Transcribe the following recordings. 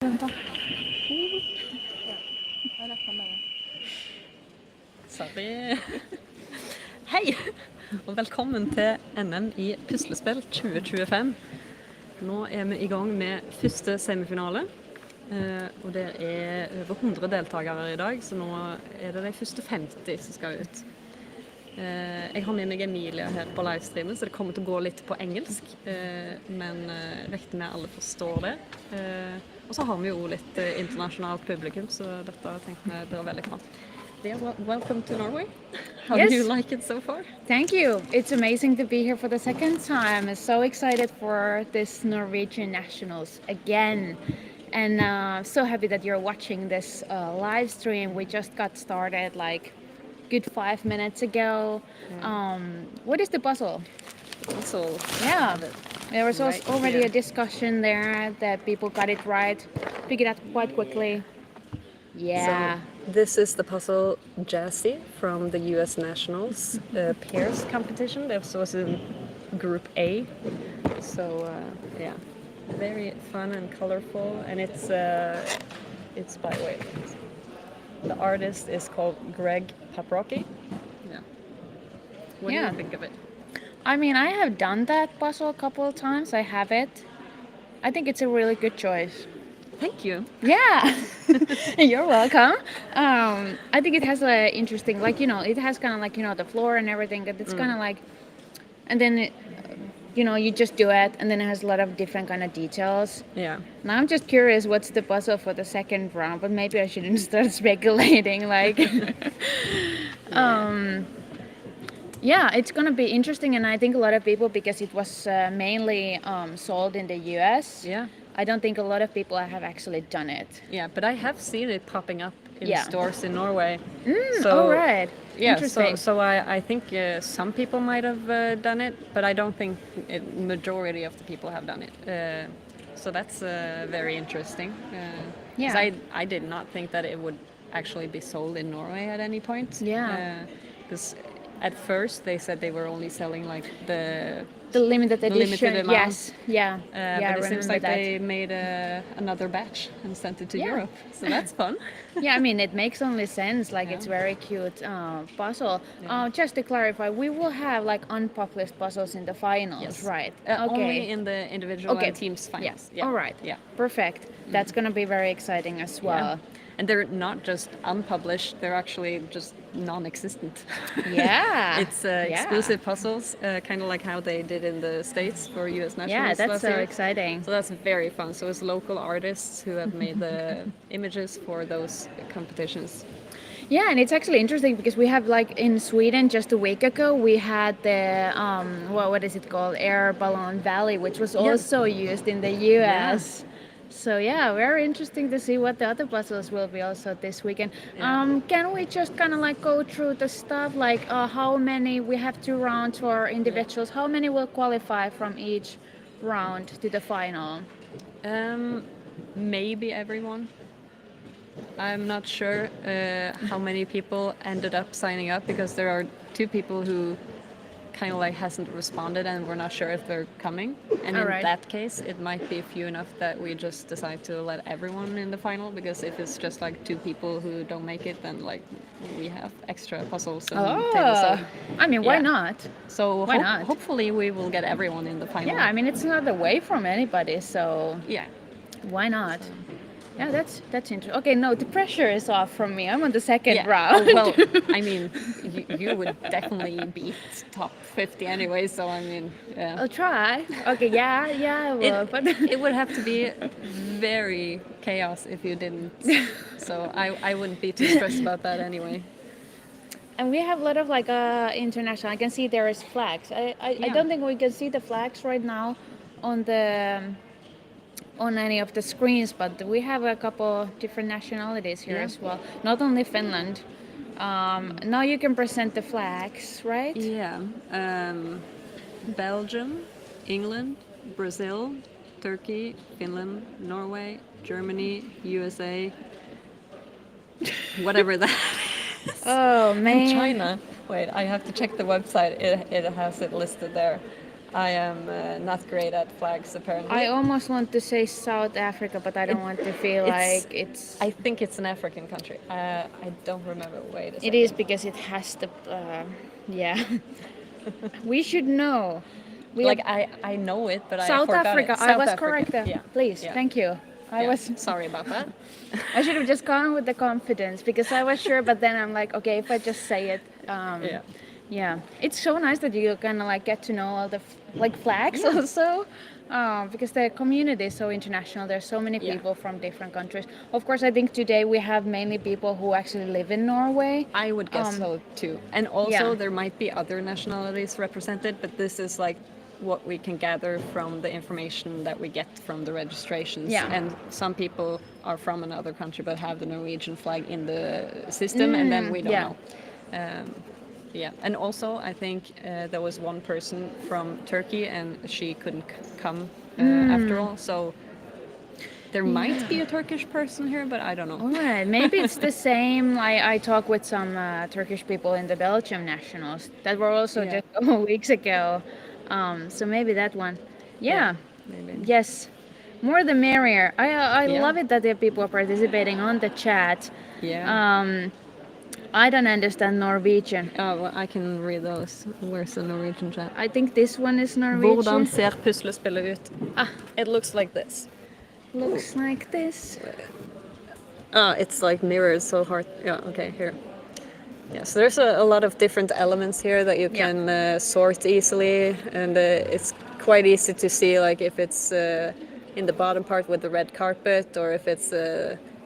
Vent da. Sorry. Hei, og velkommen til NM i puslespill 2025. Nå er vi i gang med første semifinale, og det er over 100 deltakere i dag, så nå er det de første 50 som skal ut. Jeg har med meg Emilia her på livestreamen, så det kommer til å gå litt på engelsk, men regner med alle forstår det. Og så har vi jo litt internasjonalt publikum, så dette tenkte vi blir veldig bra. Yeah, welcome to Norway. How do you like it so far? Thank you. It's amazing to be here for the second time. I'm so excited for this Norwegian Nationals again. And so happy that you're watching this live stream. We just got started like good 5 minutes ago. What is the puzzle? Puzzle. Yeah. There was Right already here. a discussion there that people got it right, figured out quite quickly. Yeah. So this is the puzzle Jazzy from the US Nationals pairs competition. This was in Group A. So yeah, very fun and colorful, and it's by the way, the artist is called Greg Paprocki. Yeah. What do you think of it? I mean, I have done that puzzle a couple of times. I have it. I think it's a really good choice. Thank you. Yeah, you're welcome. I think it has a interesting, like, you know, it has kind of like, you know, the floor and everything. It's kind of like, and then, you know, you just do it, and then it has a lot of different kind of details. Yeah. Now I'm just curious, what's the puzzle for the second round? But maybe I shouldn't start speculating. Like, yeah, it's gonna be interesting, and I think a lot of people, because it was mainly sold in the US. Yeah. I don't think a lot of people have actually done it. Yeah, but I have seen it popping up in Yeah. stores in Norway. All right. Yeah, Interesting. so I think some people might have done it, but I don't think majority of the people have done it. So that's very interesting. 'Cause I did not think that it would actually be sold in Norway at any point. Yeah. Because at first they said they were only selling like the limited edition. limited amount. Yes. Yeah. Yeah. I but it seems remember like that. they made another batch and sent it to Yeah. Europe. So that's fun. Yeah, I mean, it makes only sense. Like, it's very cute puzzle. Just to clarify, we will have like unpublished puzzles in the finals, Yes. right? Only in the individual and teams finals. Yeah. All right. Yeah. Perfect. That's gonna be very exciting as well. Yeah. And they're not just unpublished, they're actually just non-existent. Yeah. It's exclusive puzzles, kind of like how they did in the States for US Nationals. Yeah, that's last so year. exciting. So that's very fun. So it's local artists who have made the images for those competitions. Yeah, and it's actually interesting because we have, like, in Sweden just a week ago, we had the what is it called, Air Balloon Valley, which was also used in the US. So yeah, very interesting to see what the other puzzles will be also this weekend. Can we just kind of like go through the stuff, like how many, we have 2 rounds for individuals, how many will qualify from each round to the final? Maybe everyone. I'm not sure how many people ended up signing up, because there are 2 people who kind of like hasn't responded and we're not sure if they're coming. And in that case, it might be few enough that we just decide to let everyone in the final, because if it's just like 2 people who don't make it, then like we have extra puzzles and tables. So, I mean, why not? So Why not? hopefully we will get everyone in the final. Yeah, I mean, it's not away from anybody, so Yeah. why not? Yeah, that's interesting. Okay, no, the pressure is off from me. I'm on the second round. Oh, well, I mean, you would definitely beat top 50 anyway, so I mean, yeah. I'll try. Okay, yeah, I will. But It would have to be very chaos if you didn't. So I wouldn't be too stressed about that anyway. And we have a lot of like international. I can see there is flags. I don't think we can see the flags right now on the on any of the screens, but we have a couple different nationalities here as well. Not only Finland. Now you can present the flags, right? Yeah. Belgium, England, Brazil, Turkey, Finland, Norway, Germany, USA, whatever that is. Oh man. And China. Wait, I have to check the website. It has it listed there. I am not great at flags, apparently. I almost want to say South Africa, but I don't want to feel like it's. I think it's an African country. I don't remember. Wait a second. It is because it has the. Yeah. We should know. I know it, but South I forgot Africa. it. I South was Africa. correct there. Yeah. Please, Yeah. thank you. I Yeah. was. Sorry about that. I should have just gone with the confidence because I was sure, but then I'm like, okay, if I just say it. Yeah. Yeah, it's so nice that you kind of like get to know all the flags also, because the community is so international. There's so many people from different countries. Of course, I think today we have mainly people who actually live in Norway. I would guess so too. And also yeah. there might be other nationalities represented, but this is like what we can gather from the information that we get from the registrations. Yeah. And some people are from another country but have the Norwegian flag in the system, and then we don't know. Yeah, and also I think there was one person from Turkey and she couldn't come after all, so there might be a Turkish person here, but I don't know. All right, maybe it's the same. I talked with some Turkish people in the Belgium nationals that were also just a couple weeks ago, so maybe that one. Yeah, maybe. Yes, more the merrier. I Yeah. love it that there are people participating on the chat. Yeah. I don't understand Norwegian. Oh, well, I can read those. Where's the Norwegian chat? I think this one is Norwegian. Hvordan ser puslespillet ut? It looks like this. Looks like this. It's like mirrored so hard. Yeah, okay, here. Yeah, so there's a lot of different elements here that you can sort easily, and it's quite easy to see like if it's in the bottom part with the red carpet, or if it's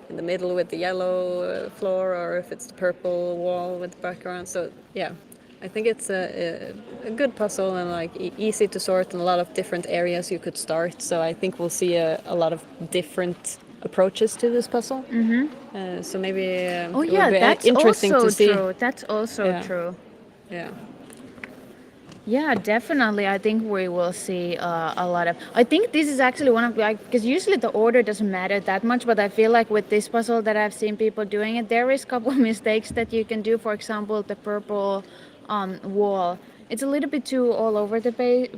in the middle with the yellow floor, or if it's the purple wall with the background. So yeah, I think it's a good puzzle and like easy to sort, and a lot of different areas you could start. So I think we'll see a lot of different approaches to this puzzle. So maybe it would be that's interesting also to see. true. That's also true. Yeah. Yeah, definitely. I think we will see a lot of. I think this is actually one of like because usually the order doesn't matter that much, but I feel like with this puzzle that I've seen people doing it, there is a couple of mistakes that you can do. For example, the purple wall. It's a little bit too all over the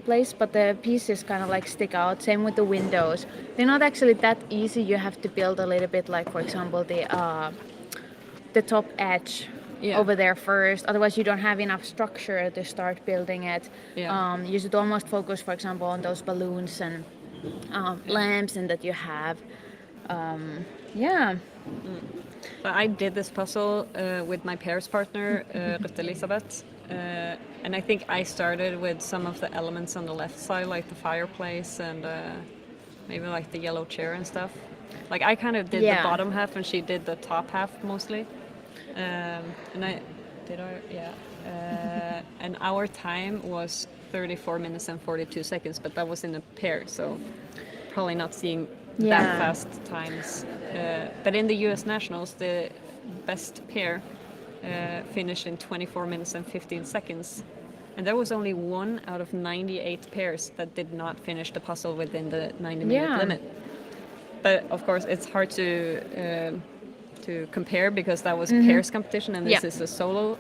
place, but the pieces kind of like stick out. Same with the windows. They're not actually that easy. You have to build a little bit, like for example, the top edge over there first. Otherwise, you don't have enough structure to start building it. You should almost focus, for example, on those balloons and lamps, and that you have. But I did this puzzle with my pairs partner, Ruth Elisabeth. And I think I started with some of the elements on the left side, like the fireplace and maybe like the yellow chair and stuff. Like I kind of did the bottom half and she did the top half mostly. And our time was 34 minutes and 42 seconds, but that was in a pair, so probably not seeing that fast times. But in the US Nationals, the best pair finished in 24 minutes and 15 seconds. And there was only 1 out of 98 pairs that did not finish the puzzle within the 90-minute limit. But of course, it's hard to compare because that was pairs competition and this is a solo.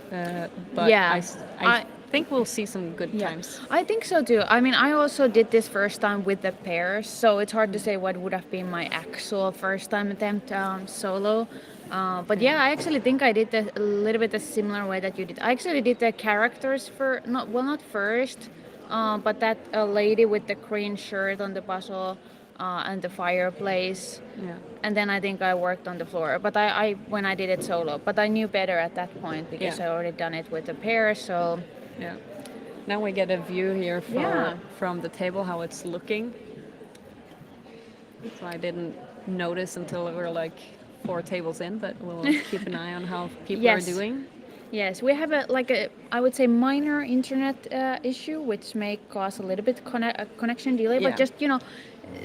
But I think we'll see some good times. I think so too. I mean, I also did this first time with the pairs, so it's hard to say what would have been my actual first time attempt solo. But yeah, I actually think I did a little bit a similar way that you did. I actually did the characters not first, but that lady with the green shirt on the puzzle and the fireplace. And then I think I worked on the floor. But I when I did it solo, but I knew better at that point because I already done it with the pair. So now we get a view here from the table how it's looking. So I didn't notice until we were like 4 tables in, but we'll keep an eye on how people are doing. Yes, we have I would say minor internet issue, which may cause a little bit connection delay. But just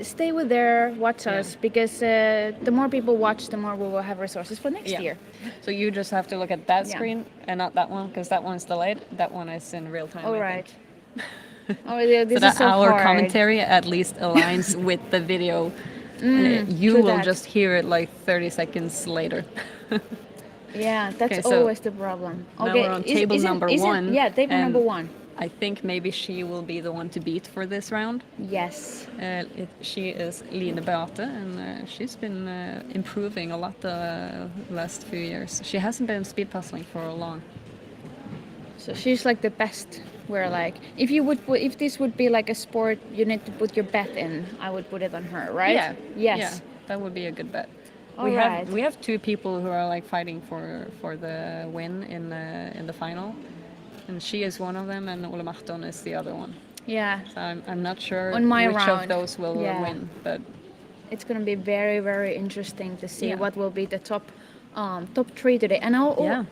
stay with there, watch us, because the more people watch, the more we will have resources for next year. So you just have to look at that screen and not that one, because that one's delayed. That one is in real time. All right. This so that is so our hard. commentary at least aligns with the video. You will just hear it like 30 seconds later. Yeah, that's so always the problem. Now we're on table number 1. Yeah, table number 1. I think maybe she will be the one to beat for this round. Yes. She is Line Beate, and she's been improving a lot the last few years. She hasn't been speed puzzling for long. So she's like the best. Where like if this would be like a sport you need to put your bet in, I would put it on her, right? Yeah. Yes. Yeah, that would be a good bet. All right. We have two people who are like fighting for the win in the final, and she is one of them, and Ole Marton is the other one. Yeah. So I'm not sure On my which round, of those will win, but it's gonna be very, very interesting to see Yeah. what will be the top three today. And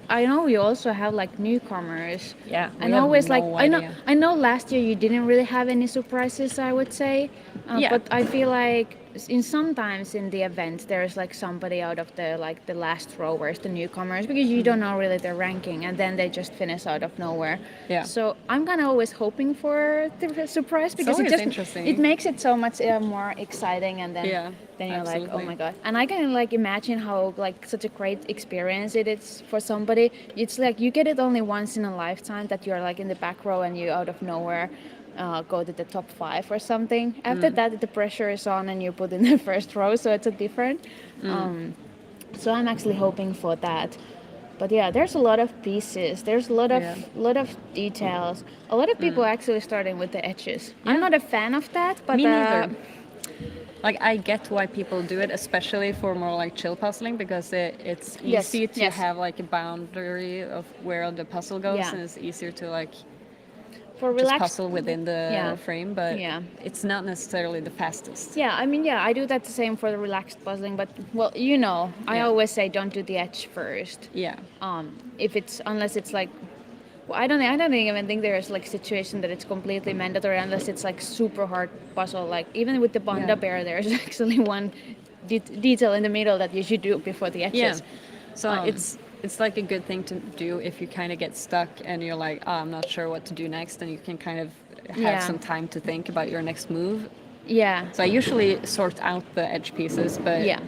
I know you also have like newcomers. Yeah, we And have always no like idea. I know last year you didn't really have any surprises, I would say. Yeah. But I feel like sometimes in the event there's like somebody out of the last row where's the newcomers, because you don't know really their ranking, and then they just finish out of nowhere. Yeah. So I'm kind of always hoping for the surprise, because it always just interesting. it makes it so much more exciting, and then Yeah, then you're like, oh absolutely. my god. And I can like imagine how like such a great experience it is for somebody. It's like you get it only once in a lifetime that you're like in the back row and you out of nowhere go to the top 5 or something. After that the pressure is on and you put in the first row, so it's a different. So I'm actually hoping for that. But yeah, there's a lot of pieces. There's a lot of details. A lot of people actually starting with the edges. I'm not a fan of that, but Me neither. Like, I get why people do it, especially for more like chill puzzling, because it's Yes, easy to yes. have like a boundary of where the puzzle goes, Yeah. and it's easier to like for just relaxed puzzle within the frame, but Yeah. it's not necessarily the fastest. Yeah, I mean, yeah, I do that the same for the relaxed puzzling, but well, you know, I Yeah. always say don't do the edge first. Yeah. If it's unless it's like, well, I don't even think there's like situation that it's completely mandatory unless it's like super hard puzzle. Like even with the Banda Yeah. Bear, there's actually one detail in the middle that you should do before the edges. Yeah. So it's like a good thing to do if you kind of get stuck and you're like, oh, I'm not sure what to do next, and you can kind of have Yeah. some time to think about your next move. Yeah. So I usually sort out the edge pieces, but Yeah.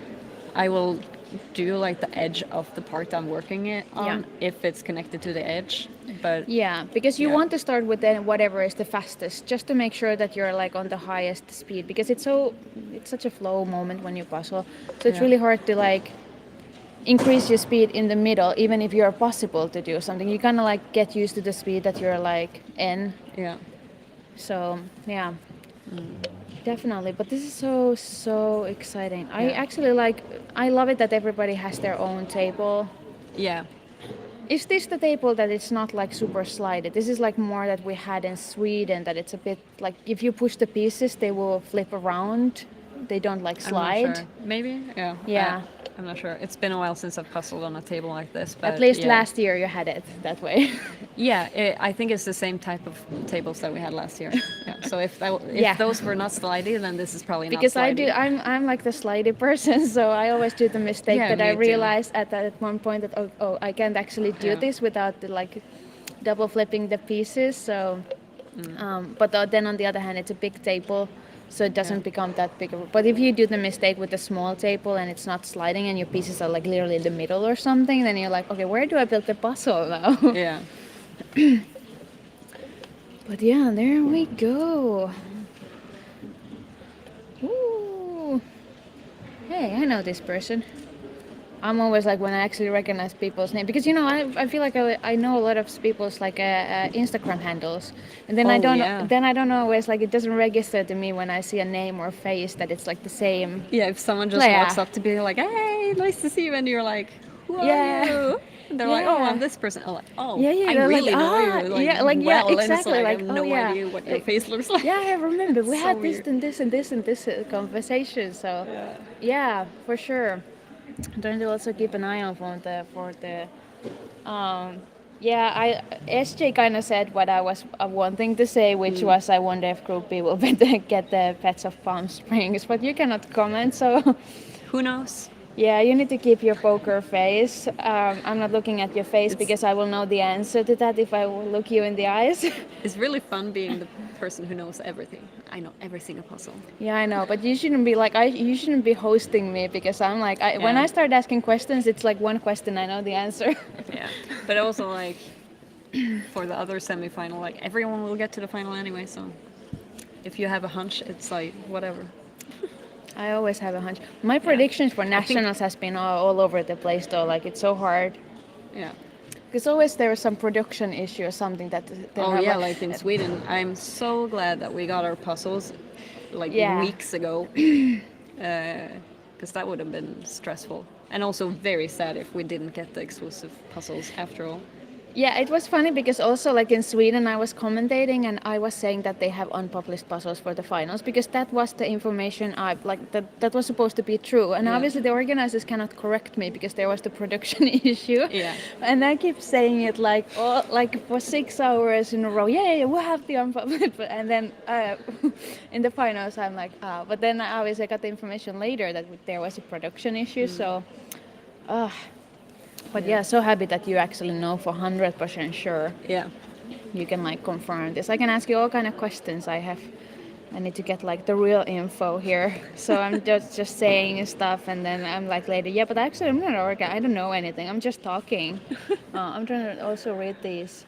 I will do like the edge of the part I'm working it on Yeah. if it's connected to the edge. But Yeah, because you Yeah. want to start with then whatever is the fastest, just to make sure that you're like on the highest speed, because it's such a flow moment when you puzzle. So it's Yeah. really hard to like increase your speed in the middle, even if you're possible to do something. You kind of like get used to the speed that you're like in. yeah, So yeah, definitely. But this is so exciting. I Yeah. actually I love it that everybody has their own table. yeah, Is this the table that it's not like super slided? This is like more that we had in Sweden, that it's a bit like if you push the pieces, they will flip around. They don't like I'm not slide. sure. Maybe, yeah. Yeah. I'm not sure. It's been a while since I've puzzled on a table like this, but At least yeah. last year you had it that way. Yeah, I think it's the same type of tables that we had last year. Yeah. So if Yeah. those were not slidey, then this is probably Because not slidey. I'm like the slidey person, so I always do the mistake Yeah, that I me too. realized at one point that I can't actually do Yeah. this without the, like double flipping the pieces. So, but then on the other hand, it's a big table, so it doesn't Yeah. become that big. But if you do the mistake with the small table and it's not sliding and your pieces are like literally in the middle or something, then you're like, okay, where do I build the puzzle now? Yeah. But yeah, there we go. Ooh. Hey, I know this person. I'm always like when I actually recognize people's name, because you know I feel like I know a lot of people's like Instagram handles, and then Oh, I don't always like it doesn't register to me when I see a name or face that it's like the same. Yeah, if someone just Yeah. walks up to be like, hey, nice to see you, and you're like, who are Yeah. you? And they're like, oh, Yeah. I'm this person. I'm like, oh, Yeah, I they're really like, know ah, you. Like, yeah, like, yeah, well, and it's exactly, like, I like, have oh, no yeah. idea what your face looks like. Yeah, I remember we So had this weird. and this and this and this conversation. So yeah, for sure. Don't you also keep an eye on for the yeah, SJ kind of said what I was wanting to say, which was I wonder if Group B will get the Pets of Palm Springs, but you cannot comment, so Who knows? yeah, you need to keep your poker face. I'm not looking at your face because I will know the answer to that if I will look you in the eyes. It's really fun being the person who knows everything. I know every single puzzle. Yeah, I know, but you shouldn't be like you shouldn't be hosting me, because I'm like when Yeah. I start asking questions, it's like one question I know the answer. Yeah, but also like for the other semi-final. Like everyone will get to the final anyway, so if you have a hunch, it's like whatever. I always have a hunch. My predictions for nationals has been all over the place though. Like it's so hard. Yeah. Because always there is some production issue or something that. Oh yeah, like in Sweden. I'm so glad that we got our puzzles like weeks ago, because that would have been stressful and also very sad if we didn't get the exclusive puzzles after all. Yeah, it was funny because also like in Sweden I was commentating and I was saying that they have unpublished puzzles for the finals because that was the information I like that was supposed to be true, and obviously the organizers cannot correct me because there was the production issue. Yeah. And I keep saying it like for 6 hours in a row. Yeah, we'll have the unpublished, and then in the finals I'm like but then I obviously got the information later that there was a production issue. So. But yeah, so happy that you actually know for 100% sure. Yeah. You can like confirm this. I can ask you all kind of questions. I need to get like the real info here. So I'm just saying stuff, and then I'm like later, yeah, but actually I'm not an organ. I don't know anything. I'm just talking. I'm trying to also read these.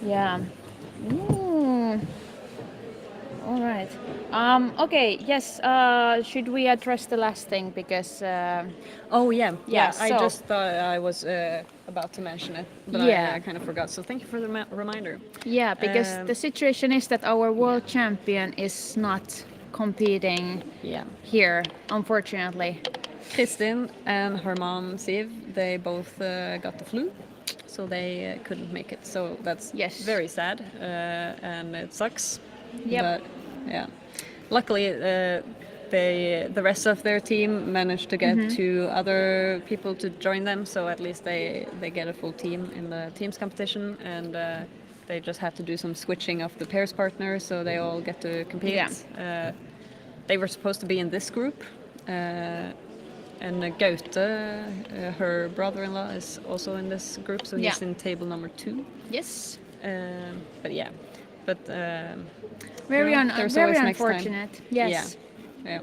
Yeah. Ooh. All right. Okay. Yes. Should we address the last thing because? Oh yeah. Yeah. I just thought I was about to mention it, but I kind of forgot. So thank you for the reminder. Yeah, because the situation is that our world champion is not competing here, unfortunately. Kristin and her mom Siv, they both got the flu, so they couldn't make it. So that's very sad, and it sucks. Yep. But yeah, luckily the rest of their team managed to get 2 other people to join them, so at least they get a full team in the teams competition, and they just have to do some switching of the pairs partners, so they all get to compete. Yeah. They were supposed to be in this group, and Gaute, her brother-in-law, is also in this group, so he's in table number 2. Yes. But yeah. But very very unfortunate. Yes. Yeah.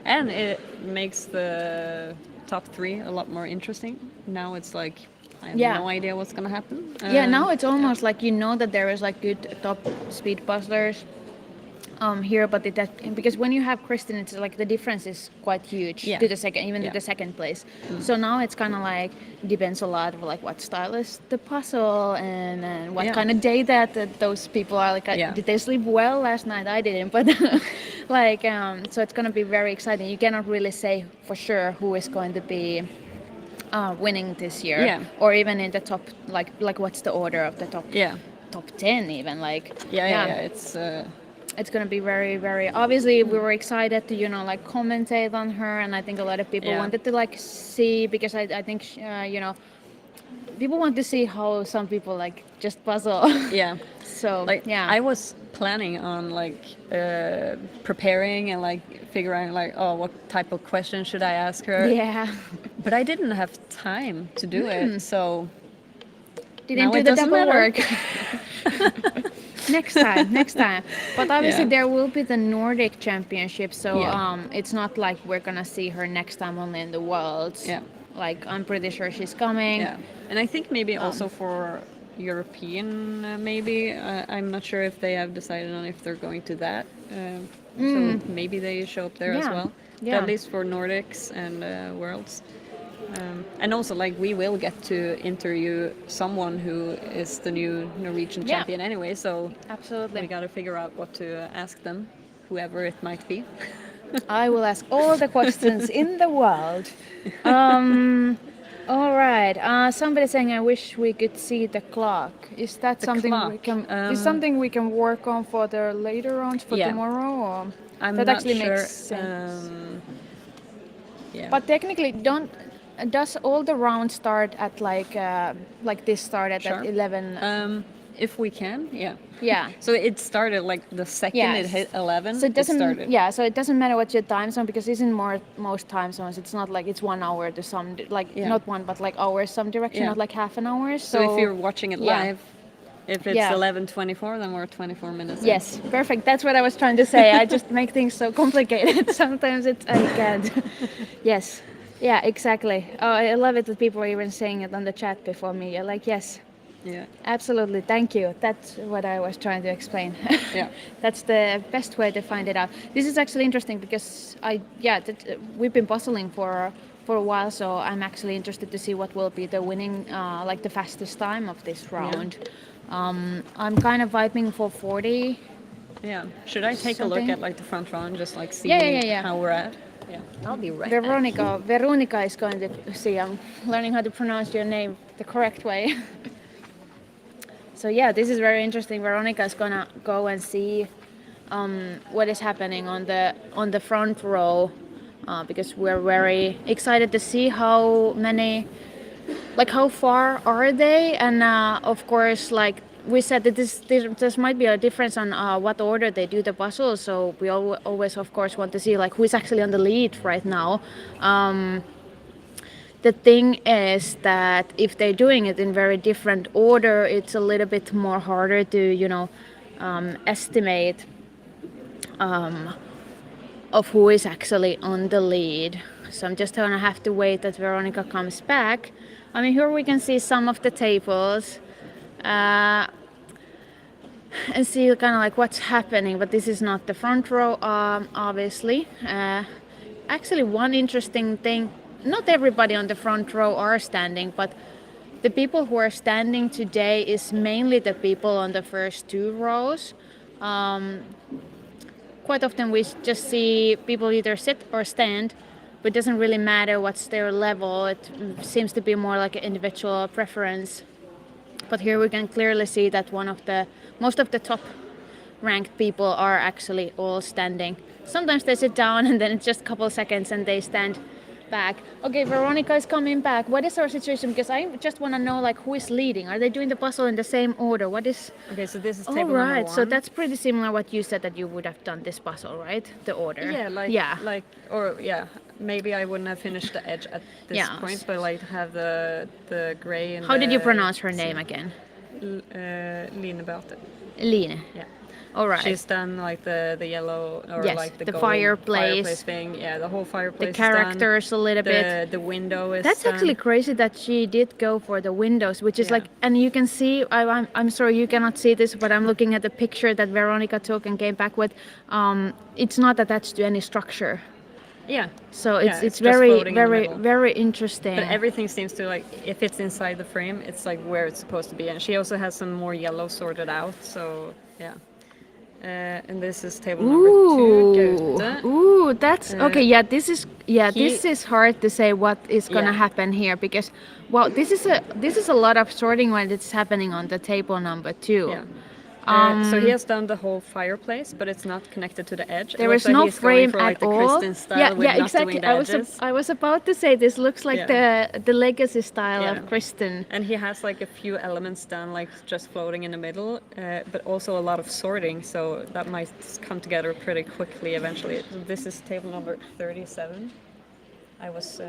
And it makes the top 3 a lot more interesting. Now it's like I have no idea what's gonna happen. Now it's almost like you know that there is like good top speed puzzlers here, but because when you have Kristin, it's like the difference is quite huge to the second, even to the second place. So now it's kind of like depends a lot of like what style is the puzzle and what kind of day that those people are like. Did they sleep well last night? I didn't, but like so it's gonna be very exciting. You cannot really say for sure who is going to be winning this year, or even in the top like what's the order of the top 10 even like. It's going to be very, very... Obviously, we were excited to, like, commentate on her. And I think a lot of people wanted to, like, see... Because I think, people want to see how some people, like, just puzzle. Yeah. So, like, I was planning on, like, preparing and, like, figuring, like, what type of question should I ask her? Yeah. But I didn't have time to do it, so... Didn't do the double work. Next time. But obviously there will be the Nordic Championship, so it's not like we're gonna see her next time only in the Worlds. Yeah. Like I'm pretty sure she's coming. Yeah. And I think maybe also for European, maybe I'm not sure if they have decided on if they're going to that. So maybe they show up there as well. Yeah. But at least for Nordics and Worlds. And also, like, we will get to interview someone who is the new Norwegian champion anyway, so absolutely we got to figure out what to ask them, whoever it might be. I will ask all the questions in the world. All right. Somebody saying, "I wish we could see the clock." Is that something we can? Is something we can work on for the later rounds for tomorrow? Or I'm that not actually sure. Makes sense. But technically, does all the rounds start at like this started at 11? If we can, yeah. So it started like the second it hit 11. So it doesn't. Started. Yeah. So it doesn't matter what's your time zone because it's in most time zones. It's not like it's 1 hour to some not one but like hours some direction, not like half an hour. So if you're watching it live. If it's 11:24, then we're 24 minutes in. Yes, perfect. That's what I was trying to say. I just make things so complicated. Sometimes I can't. Yes. Yeah, exactly. Oh, I love it that people are even saying it on the chat before me. You're like, yes, Yeah. absolutely, thank you. That's what I was trying to explain. Yeah. That's the best way to find it out. This is actually interesting because we've been puzzling for a while, so I'm actually interested to see what will be the winning, like the fastest time of this round. I'm kind of vibing for 40. Yeah. Should I take a look Something? at like the front row and just like see Yeah. how we're at? Yeah. I'll be right back. Veronica is going to see. I'm learning how to pronounce your name the correct way. So yeah, this is very interesting. Veronica is gonna go and see what is happening on the front row because we're very excited to see how many, like how far are they, and of course, like we said that this might be a difference on what order they do the puzzle. So we always of course want to see like who's actually on the lead right now. The thing is that if they're doing it in very different order, it's a little bit more harder to estimate of who is actually on the lead. So I'm just gonna have to wait that Veronica comes back. I mean, here we can see some of the tables and see kind of like what's happening, but this is not the front row, obviously. Actually, one interesting thing, not everybody on the front row are standing, but the people who are standing today is mainly the people on the first two rows. Quite often we just see people either sit or stand, but it doesn't really matter what's their level. It seems to be more like an individual preference. But here we can clearly see that most of the top ranked people are actually all standing. Sometimes they sit down and then it's just a couple seconds and they stand back. Okay, Veronica is coming back. What is our situation? Because I just want to know like who is leading. Are they doing the puzzle in the same order? What is? Okay, so this is table All number right, 1. so that's pretty similar what you said that you would have done this puzzle, right? The order. Yeah, maybe I wouldn't have finished the edge at this point, but like have the gray and How did you pronounce her name again? Line Beate. Line. Yeah. All right. She's done like the yellow or Yes, like the gold fireplace thing. Yeah, the whole fireplace. The characters is done. a little bit. The window is. That's done. actually crazy that she did go for the windows, which is like, and you can see. I'm sorry you cannot see this, but I'm looking at the picture that Veronica took and came back with. It's not attached to any structure. Yeah. So it's very interesting. But everything seems to like if it's inside the frame, it's like where it's supposed to be. And she also has some more yellow sorted out. So yeah. And this is table number 2. Gaute. Ooh, that's okay. Yeah, this is hard to say what is gonna happen here because, well, this is a lot of sorting when it's happening on the table number 2. Yeah. So he has done the whole fireplace, but it's not connected to the edge. There is no frame for, like, at all. Exactly. I was about to say this looks like the legacy style of Kristen. And he has like a few elements done, like just floating in the middle, but also a lot of sorting. So that might come together pretty quickly eventually. So this is table number 37. I was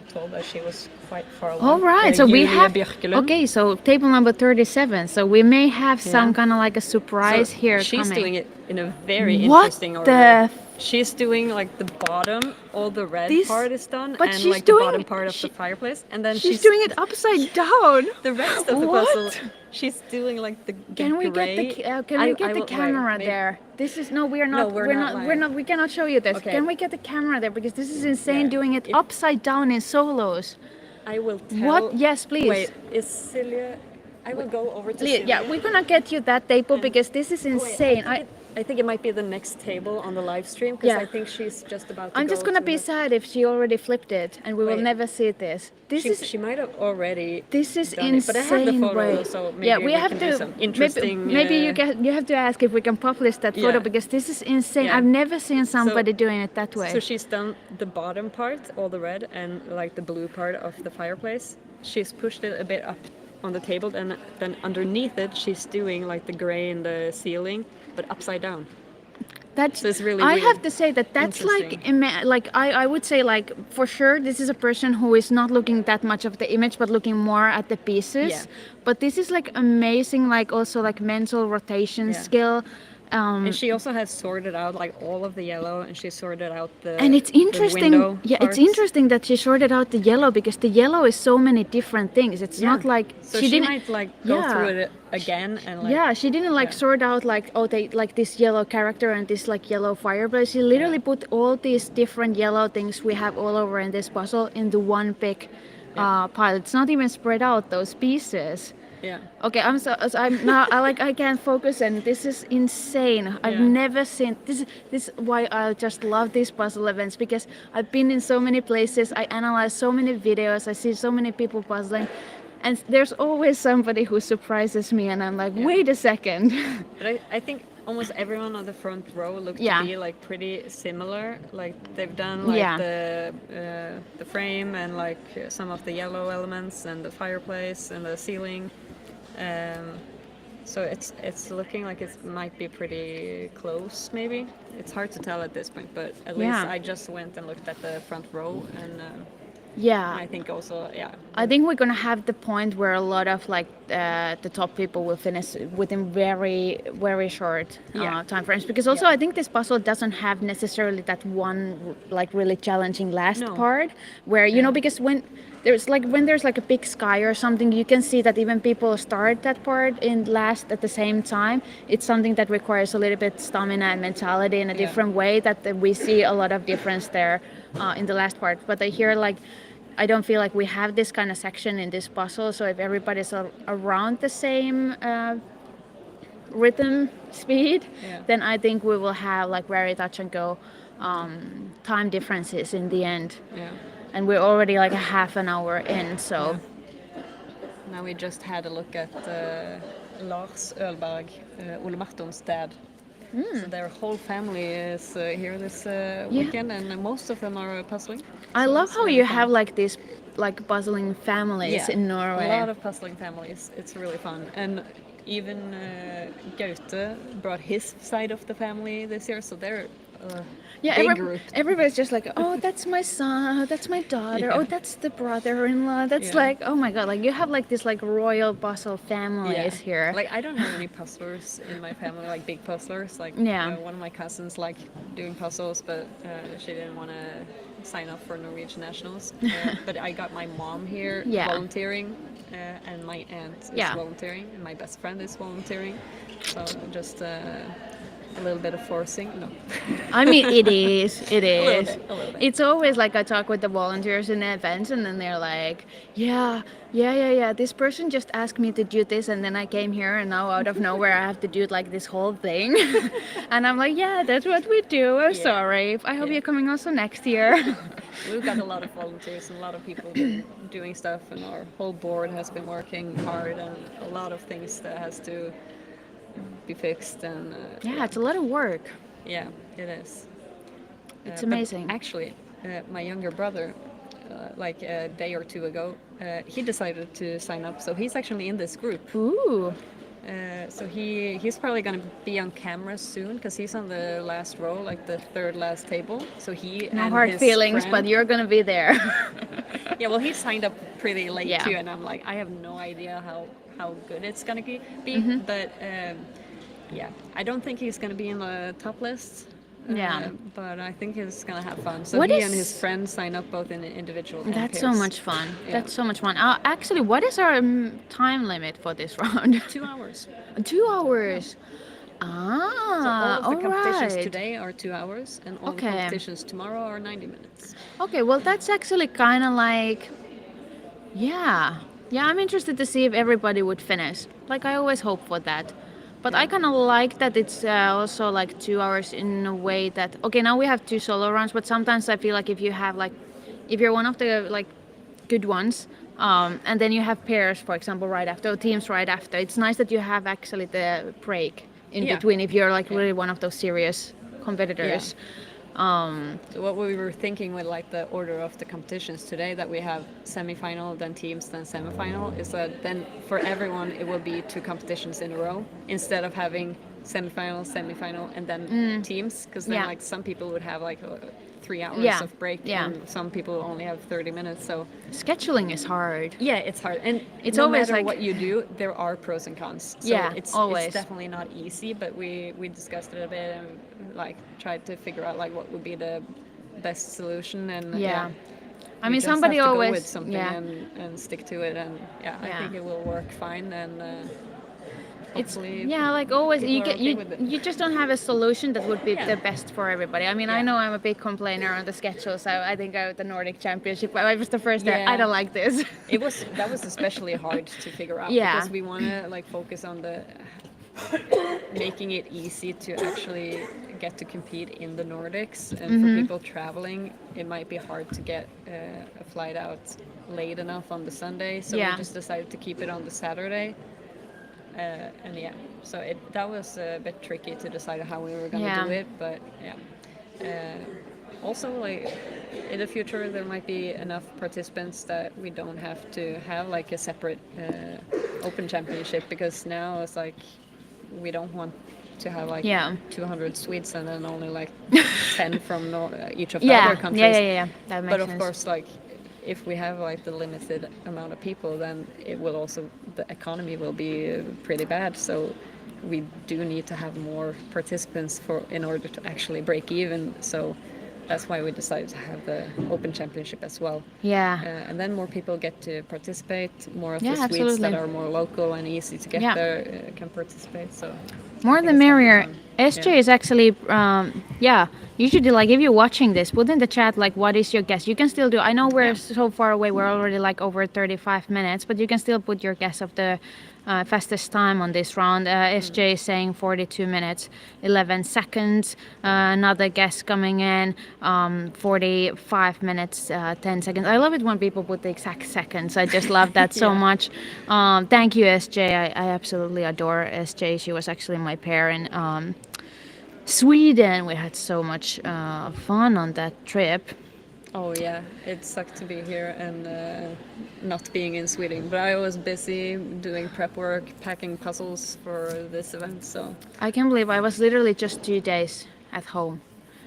told that she was quite far along. All right, so we have Björkelund. So table number 37. So we may have some kind of like a surprise here. She's coming. doing it in a very interesting order. She's doing like the bottom, all the red part is done, but and she's like doing, the bottom part of the fireplace, and then she's doing it upside down. The rest of the puzzle, she's doing like the Can we gray. get the camera there? This is we are not. No, we're not. We cannot show you this. Okay. Can we get the camera there because this is insane doing it upside down in solos. I will tell. What? Yes, please. Wait, is Celia? I will go over to Celia. Yeah, we're gonna get you that table because this is insane. I think it might be the next table on the live stream because I think she's just about to I'm just gonna be sad if she already flipped it and we will never see this. She might have already. This is done insane. It, but I have the photo, so maybe we have to do some interesting. Maybe you have to ask if we can publish that photo because this is insane. I've never seen somebody doing it that way. So she's done the bottom part, all the red, and like the blue part of the fireplace. She's pushed it a bit up on the table, and then underneath it, she's doing like the gray in the ceiling, but upside down. That's really I have to say that's like I would say like for sure this is a person who is not looking that much of the image but looking more at the pieces. But this is like amazing, like also like mental rotation skill. And she also has sorted out like all of the yellow, and she sorted out the And it's interesting, the window yeah, it's parts. interesting that she sorted out the yellow because the yellow is so many different things. It's not like so she didn't. might like go through it again and like Yeah, she didn't like sort out like, oh, they like this yellow character and this like yellow fireplace. She literally put all these different yellow things we have all over in this puzzle into one big pile. It's not even spread out those pieces. yeah. Okay, I'm not. I can't focus, and this is insane. I've never seen this. This is why I just love these puzzle events, because I've been in so many places. I analyze so many videos. I see so many people puzzling, and there's always somebody who surprises me, and I'm like, wait a second. But I think almost everyone on the front row looked to be like pretty similar. Like they've done like the frame and like some of the yellow elements and the fireplace and the ceiling. So it's looking like it might be pretty close. Maybe it's hard to tell at this point, but at least I just went and looked at the front row and. I think also, I think we're gonna have the point where a lot of like the top people will finish within very, very short time frames. Because also I think this puzzle doesn't have necessarily that one like really challenging last part where you know, because when there's like a big sky or something, you can see that even people start that part in last at the same time. It's something that requires a little bit stamina and mentality in a different way that we see a lot of difference there in the last part. But I hear like I don't feel like we have this kind of section in this puzzle, so if everybody's around the same rhythm speed, then I think we will have like very touch and go time differences in the end. And we're already like a half an hour in, so now we just had a look at Lars Ölberg, Ole Marton's dad. So their whole family is here this weekend, and most of them are puzzling. I love how you have like these like puzzling families in Norway. A lot of puzzling families. It's really fun. And even Gaute brought his side of the family this year, so they're big group. Everybody's just like, oh, that's my son, that's my daughter, oh, that's the brother-in-law. That's like, oh my god, like you have like this like royal puzzle families here. Like I don't have any puzzlers in my family, like big puzzlers. Like one of my cousins like doing puzzles, but she didn't want to sign up for Norwegian nationals. But I got my mom here volunteering, and my aunt is volunteering, and my best friend is volunteering. So just a little bit of forcing. No. I mean, it is. It is. A little bit. It's always like I talk with the volunteers in the events, and then they're like, yeah. This person just asked me to do this, and then I came here, and now out of nowhere I have to do like this whole thing. And I'm like, yeah, that's what we do. I'm sorry. I hope you're coming also next year. We've got a lot of volunteers and a lot of people doing stuff, and our whole board has been working hard, and a lot of things that has to be fixed, and it's a lot of work. Yeah, it is. It's amazing. Actually, my younger brother, like a day or two ago, he decided to sign up, so he's actually in this group. Ooh. So he's probably going to be on camera soon because he's on the last row, like the third last table. So he no and hard his feelings, friend, but you're going to be there. Yeah, well, he signed up pretty late too, and I'm like, I have no idea how good it's going to be. But I don't think he's going to be in the top list. But I think he's gonna have fun. So and his friends sign up both in individual and That's pairs. so much fun. That's so much fun. Actually, what is our time limit for this round? 2 hours. 2 hours. So all of the competitions right. today are 2 hours, and all the competitions tomorrow are 90 minutes. Okay, well that's actually kind of like, I'm interested to see if everybody would finish. Like I always hope for that. But I kind of like that it's also like 2 hours in a way that, okay, now we have 2 solo rounds, but sometimes I feel like if you have like, if you're one of the like good ones, and then you have pairs, for example, right after, or teams right after, it's nice that you have actually the break in between if you're like really one of those serious competitors. So what we were thinking with like the order of the competitions today, that we have semi-final, then teams, then semi-final, is that then for everyone it will be 2 competitions in a row instead of having semi-final, semi-final, and then teams, because then Yeah. like some people would have like 3 hours Yeah. of break, Yeah. and some people only have 30 minutes. So Scheduling is hard. yeah, it's hard, and It's no always matter like- what you do, there are pros and cons. So Yeah, it's always. definitely not easy, but we discussed it a bit and like tried to figure out like what would be the best solution. And Yeah. I we mean, just somebody have to always go with something yeah. and stick to it, and I Yeah. think it will work fine. And It's hopefully, yeah, like always, people you are get okay with it. you just don't have a solution that would be Yeah. the best for everybody. I mean, I Yeah. know I'm a big complainer on the schedule, so I think the Nordic Championship. I was the first there. Yeah. I don't like this. That was especially hard to figure out, Yeah. because we want to like focus on the making it easy to actually get to compete in the Nordics, and for people traveling it might be hard to get a flight out late enough on the Sunday, so Yeah. we just decided to keep it on the Saturday. And yeah, so that was a bit tricky to decide how we were going to Yeah. do it, but yeah. Also, like in the future, there might be enough participants that we don't have to have like a separate open championship, because now it's like we don't want to have like Yeah. 200 Swedes and then only like 10 from each of the Yeah, other countries. yeah. That makes But of sense. course, like if we have like the limited amount of people, then it will also, the economy will be pretty bad. So we do need to have more participants in order to actually break even. So that's why we decided to have the open championship as well. Yeah. And then more people get to participate. More of Yeah, the Swedes absolutely. that are more local and easy to get Yeah. there can participate. So More I think the it's gonna be merrier. fun. SJ Yeah. is actually, you should do, like, if you're watching this, put in the chat, like, what is your guess? You can still do, I know we're so far away, we're already, like, over 35 minutes, but you can still put your guess of the fastest time on this round. SJ is saying 42 minutes, 11 seconds. Another guess coming in, 45 minutes, 10 seconds. I love it when people put the exact seconds. I just love that so Yeah. much. Thank you, SJ. I absolutely adore SJ. She was actually my pair in Sweden. We had so much fun on that trip. Oh yeah, it sucked to be here and not being in Sweden. But I was busy doing prep work, packing puzzles for this event. So I can't believe I was literally just 2 days at home.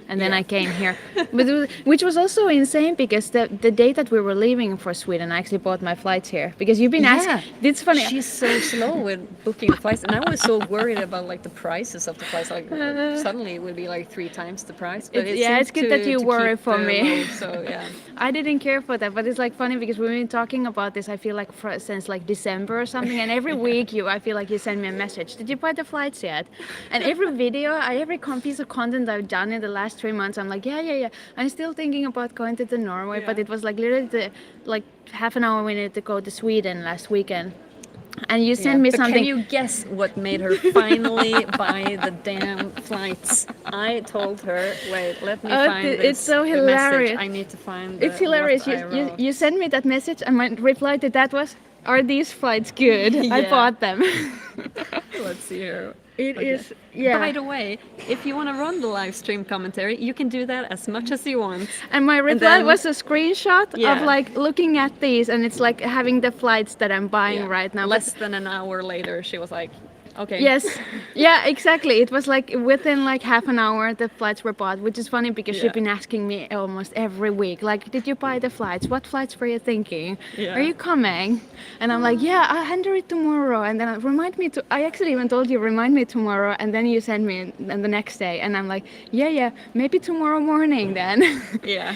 And then Yeah. I came here, but which was also insane, because the day that we were leaving for Sweden, I actually bought my flights here, because you've been asking. It's funny. She's so slow with booking the flights, and I was so worried about like the prices of the flights. Like suddenly it would be like 3 times the price. But It's- it yeah, seems it's good that you to worry keep for the me. low, so yeah. I didn't care for that, but it's like funny, because we've been talking about this. I feel like since like December or something, and every week I feel like you send me a message. Did you buy the flights yet? And every video, every piece of content I've done in the last 3 months, I'm like, yeah. I'm still thinking about going to Norway, but Yeah. it was like literally like half an hour we needed to go to Sweden last weekend. And you sent me But something. can you guess what made her finally buy the damn flights? I told her, wait, let me find it's this so the hilarious. message. I need to find It's hilarious. what I wrote. You sent me that message, and my reply to that was, "Are these flights good? I Yeah. bought them." Let's see here. It Okay. is, yeah. By the way, if you want to run the live stream commentary, you can do that as much as you want. And my reply then- was a screenshot Yeah. of like looking at these, and it's like having the flights that I'm buying right now. But- Less than an hour later, she was like, okay. Yes, yeah, exactly. It was like within like half an hour the flights were bought, which is funny, because Yeah. she's been asking me almost every week, like, did you buy the flights? What flights were you thinking? Yeah. Are you coming? And I'm like, yeah, I'll handle it tomorrow. And then I actually even told you, remind me tomorrow. And then you send me and the next day, and I'm like, yeah, maybe tomorrow morning then. Yeah.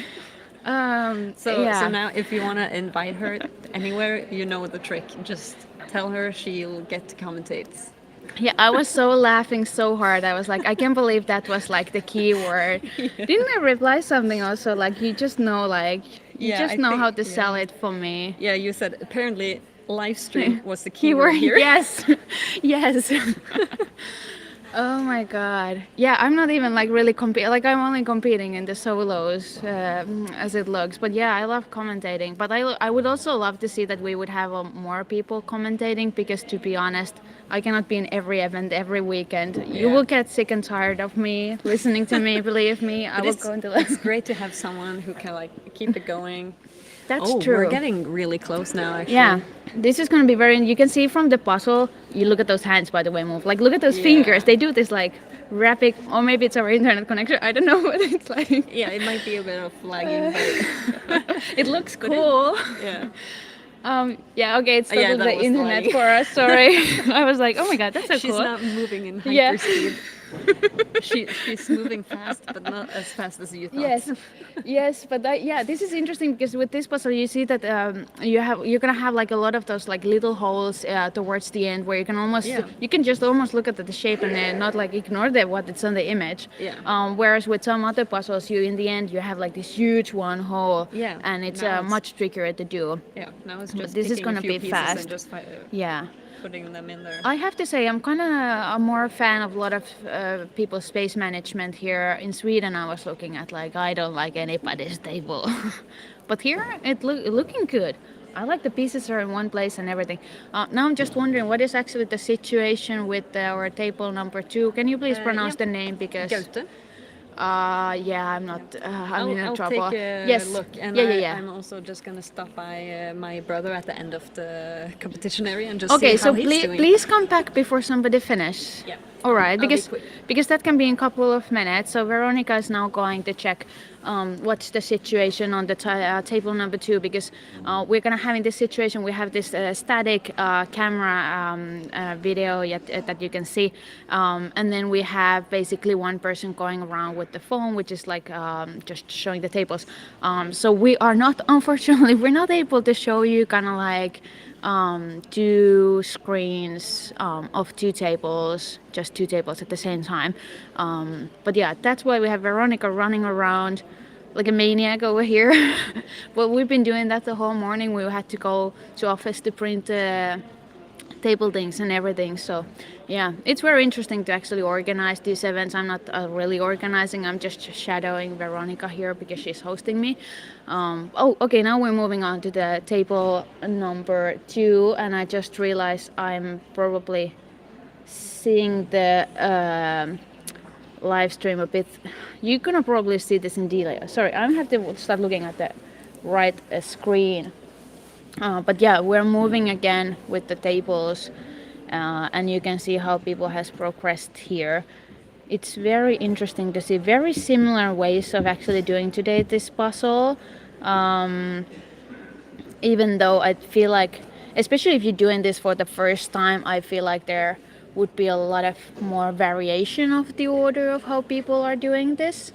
So now if you want to invite her anywhere, you know the trick. Just tell her, she'll get to commentate. Yeah, I was so laughing so hard. I was like, I can't believe that was like the key word. Didn't I reply something also like, you just know, like, you Yeah, just I know how think- to sell it for me? Yeah, you said apparently live stream was the keyword here. Yes, yes. Oh my god. Yeah, I'm not even like really competing. Like, I'm only competing in the solos, as it looks. But yeah, I love commentating. But I would also love to see that we would have more people commentating, because to be honest, I cannot be in every event every weekend. You Yeah. will get sick and tired of me listening to me. Believe me, I But will it's, go into it's great to have someone who can like keep it going. That's Oh, true. we're getting really close now, actually. Yeah, this is gonna be very. You can see from the puzzle. You look at those hands, by the way, move. Like, look at those fingers. They do this like rapid, or maybe it's our internet connection. I don't know what it's like. Yeah, it might be a bit of lagging, but It looks cool. yeah. Yeah. Okay, it's Yeah, totally that the was internet lagging. for us. Sorry. I was like, oh my god, that's so She's cool. not moving in Yeah. hyper speed. She's moving fast, but not as fast as you thought. Yes, yes, but yeah, this is interesting because with this puzzle, you see that you're gonna have like a lot of those like little holes towards the end where you can almost you can just almost look at the shape and not like ignore what it's on the image. Yeah. Whereas with some other puzzles, you in the end you have like this huge one hole. Yeah, And it's now it's- much trickier to do. Yeah, now it's But just this is picking gonna a few be pieces fast. and just Yeah. putting them in there. I have to say, I'm kind of a more fan of a lot of people's space management here in Sweden. I was looking at like I don't like anybody's table, but here looking good. I like the pieces are in one place and everything. Now I'm just wondering what is actually the situation with our table number 2. Can you please pronounce the name because? Gaute. Yeah, I'm not. I'm in I'll trouble. take a Yes. look, and Yeah. I'm also just gonna stop by my brother at the end of the competition area and just Okay, see so how he's doing. please come back before somebody finish. Yeah. All right, I'll be because quick. that can be in a couple of minutes. So Veronica is now going to check what's the situation on the table number 2 because we're gonna have in this situation we have this static camera video that you can see, and then we have basically one person going around with the phone, which is like just showing the tables. So we are not, unfortunately, we're not able to show you kind of like 2 screens of 2 tables, just 2 tables at the same time. But yeah, that's why we have Veronica running around like a maniac over here. But we've been doing that the whole morning. We had to go to office to print table things and everything. So yeah, it's very interesting to actually organize these events. I'm not really organizing, I'm just shadowing Veronica here because she's hosting me. Okay, now we're moving on to the table number 2, and I just realized I'm probably seeing the live stream a bit. You're gonna probably see this in delay. Sorry, I have to start looking at the right screen. But yeah, we're moving again with the tables, and you can see how people has progressed here. It's very interesting to see very similar ways of actually doing today this puzzle. Even though I feel like, especially if you're doing this for the first time, I feel like there would be a lot of more variation of the order of how people are doing this.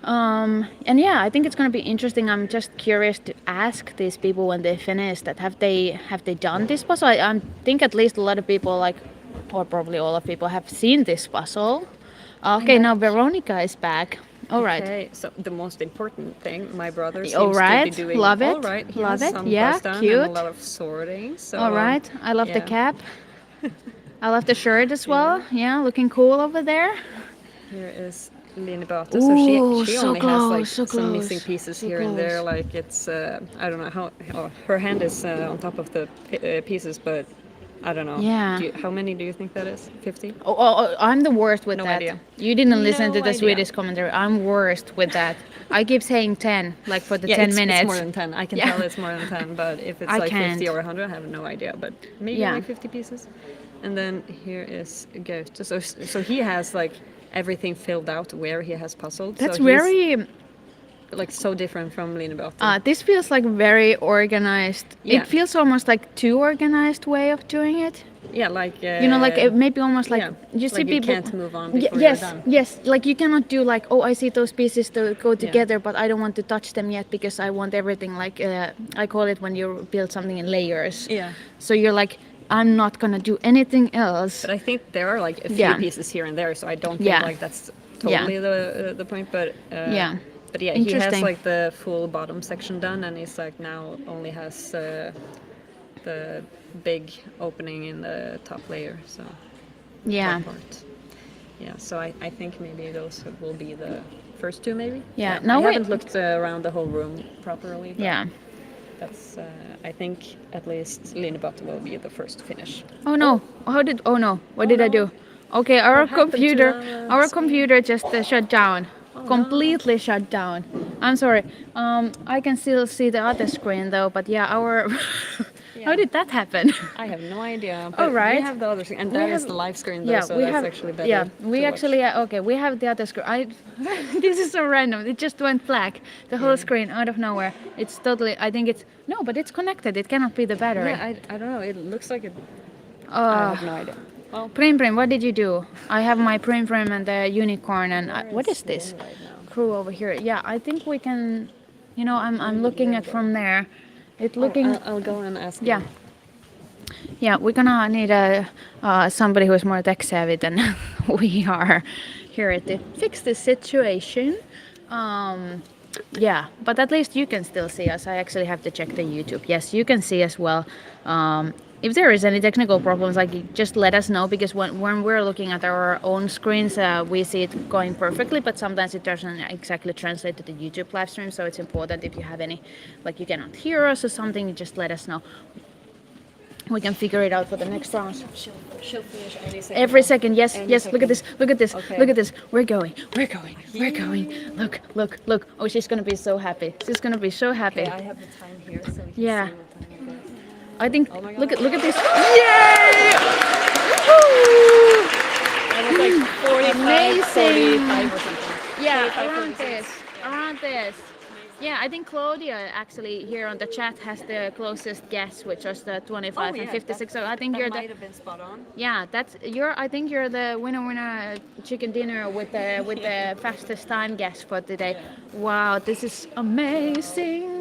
And yeah, I think it's going to be interesting. I'm just curious to ask these people when they finish that have they done this puzzle. I think at least a lot of people or probably all of people have seen this puzzle. Okay, now Veronica is back. All right. Okay, so the most important thing, my brother seems All right, to be doing love it, all right. He love has it. some Yeah, buzz done cute. and a lot of sorting. So All right. I love the yeah. cap. I love the shirt as well. Yeah, looking cool over there. Here is Line Beate. Ooh, So she so only close, has like so some close, missing pieces so here and there. close. Like it's I don't know how her hand is on top of the pieces, but I don't know. Yeah. How many do you think that is? 50? Oh, I'm the worst with No that. idea. You didn't listen No to the idea. Swedish commentary. I'm worst with that. I keep saying 10, like for the Yeah, 10 it's minutes. more than 10. I can Yeah. tell it's more than 10, but if it's I like 50 can't. or 100, I have no idea. But maybe Yeah. like 50 pieces. And then here is Gaute. So he has like everything filled out where he has puzzled. That's so he's, very. like so different from Line Beate. This feels like very organized. Yeah. It feels almost like too organized way of doing it. Yeah, like You know, like maybe almost like yeah, you see like you people. can't move on Ye- before yes, you're done. yes. Like you cannot do like, oh, I see those pieces to go together, but I don't want to touch them yet because I want everything like I call it when you build something in layers. Yeah. So you're like, I'm not gonna do anything else. But I think there are like a few Yeah. pieces here and there, so I don't think Yeah. like that's totally the point. But Yeah. But yeah, he has Interesting. like the full bottom section done, and he's like now only has the big opening in the top layer. So Yeah. top part. Yeah. So I think maybe those will be the first 2, maybe. Yeah, now I we- haven't looked around the whole room properly. But Yeah. That's, I think at least Linebot will be the first to finish. Oh no! Oh no! What did I do? Okay, our What happened to computer, the our screen? computer just shut down. Oh, Completely shut down. I'm sorry. I can still see the other screen though, but yeah, our. How Yeah. did that happen? I have no idea. But All right. We have the other screen, and We that is have- the live screen though, Yeah, so we that's have. actually better. Yeah, to we watch. actually. Okay, we have the other screen. This is so random. It just went black. The whole screen out of nowhere. It's totally. I think it's no, but it's connected. It cannot be the battery. Yeah, I don't know. It looks like it. I Uh, have no idea. Well, Prim, what did you do? I have my Prim and the unicorn, and what is this? Lynn right now? Crew over here. Yeah, I think we can. You know, I'm looking at from there. It looking. I'll go and ask. Yeah. him. Yeah, we're gonna need somebody who is more tech savvy than we are here to fix this situation. Yeah, but at least you can still see us. I actually have to check the YouTube. Yes, you can see as well. If there is any technical problems, like just let us know, because when we're looking at our own screens, we see it going perfectly, but sometimes it doesn't exactly translate to the YouTube live stream. So it's important, if you have any, like you cannot hear us or something, you just let us know. We can figure it out for the next round. She'll finish any second. Every second, yes, Any yes. Look at this, look at this, Okay. look at this. We're going. Look. Oh, she's gonna be so happy. She's gonna be so happy. Okay, I have the time here, so we can Yeah. see what time it is. I think. Oh my Look God. at this. Yay! Woo! That was like 45, Amazing. 45 or something. Yeah, 45, around 46. this. Yeah, I think Claudia actually here on the chat has the closest guess, which was the 25 and 56. So I think you're That the. might have been spot on. Yeah, I think you're the winner chicken dinner with the fastest time guess for today. Wow, this is amazing.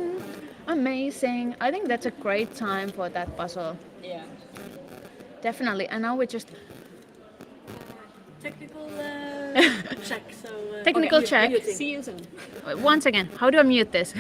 I think that's a great time for that puzzle. Yeah. Definitely. And now we just Technical check. So Technical check. muting. See you soon. once again, how do I mute this?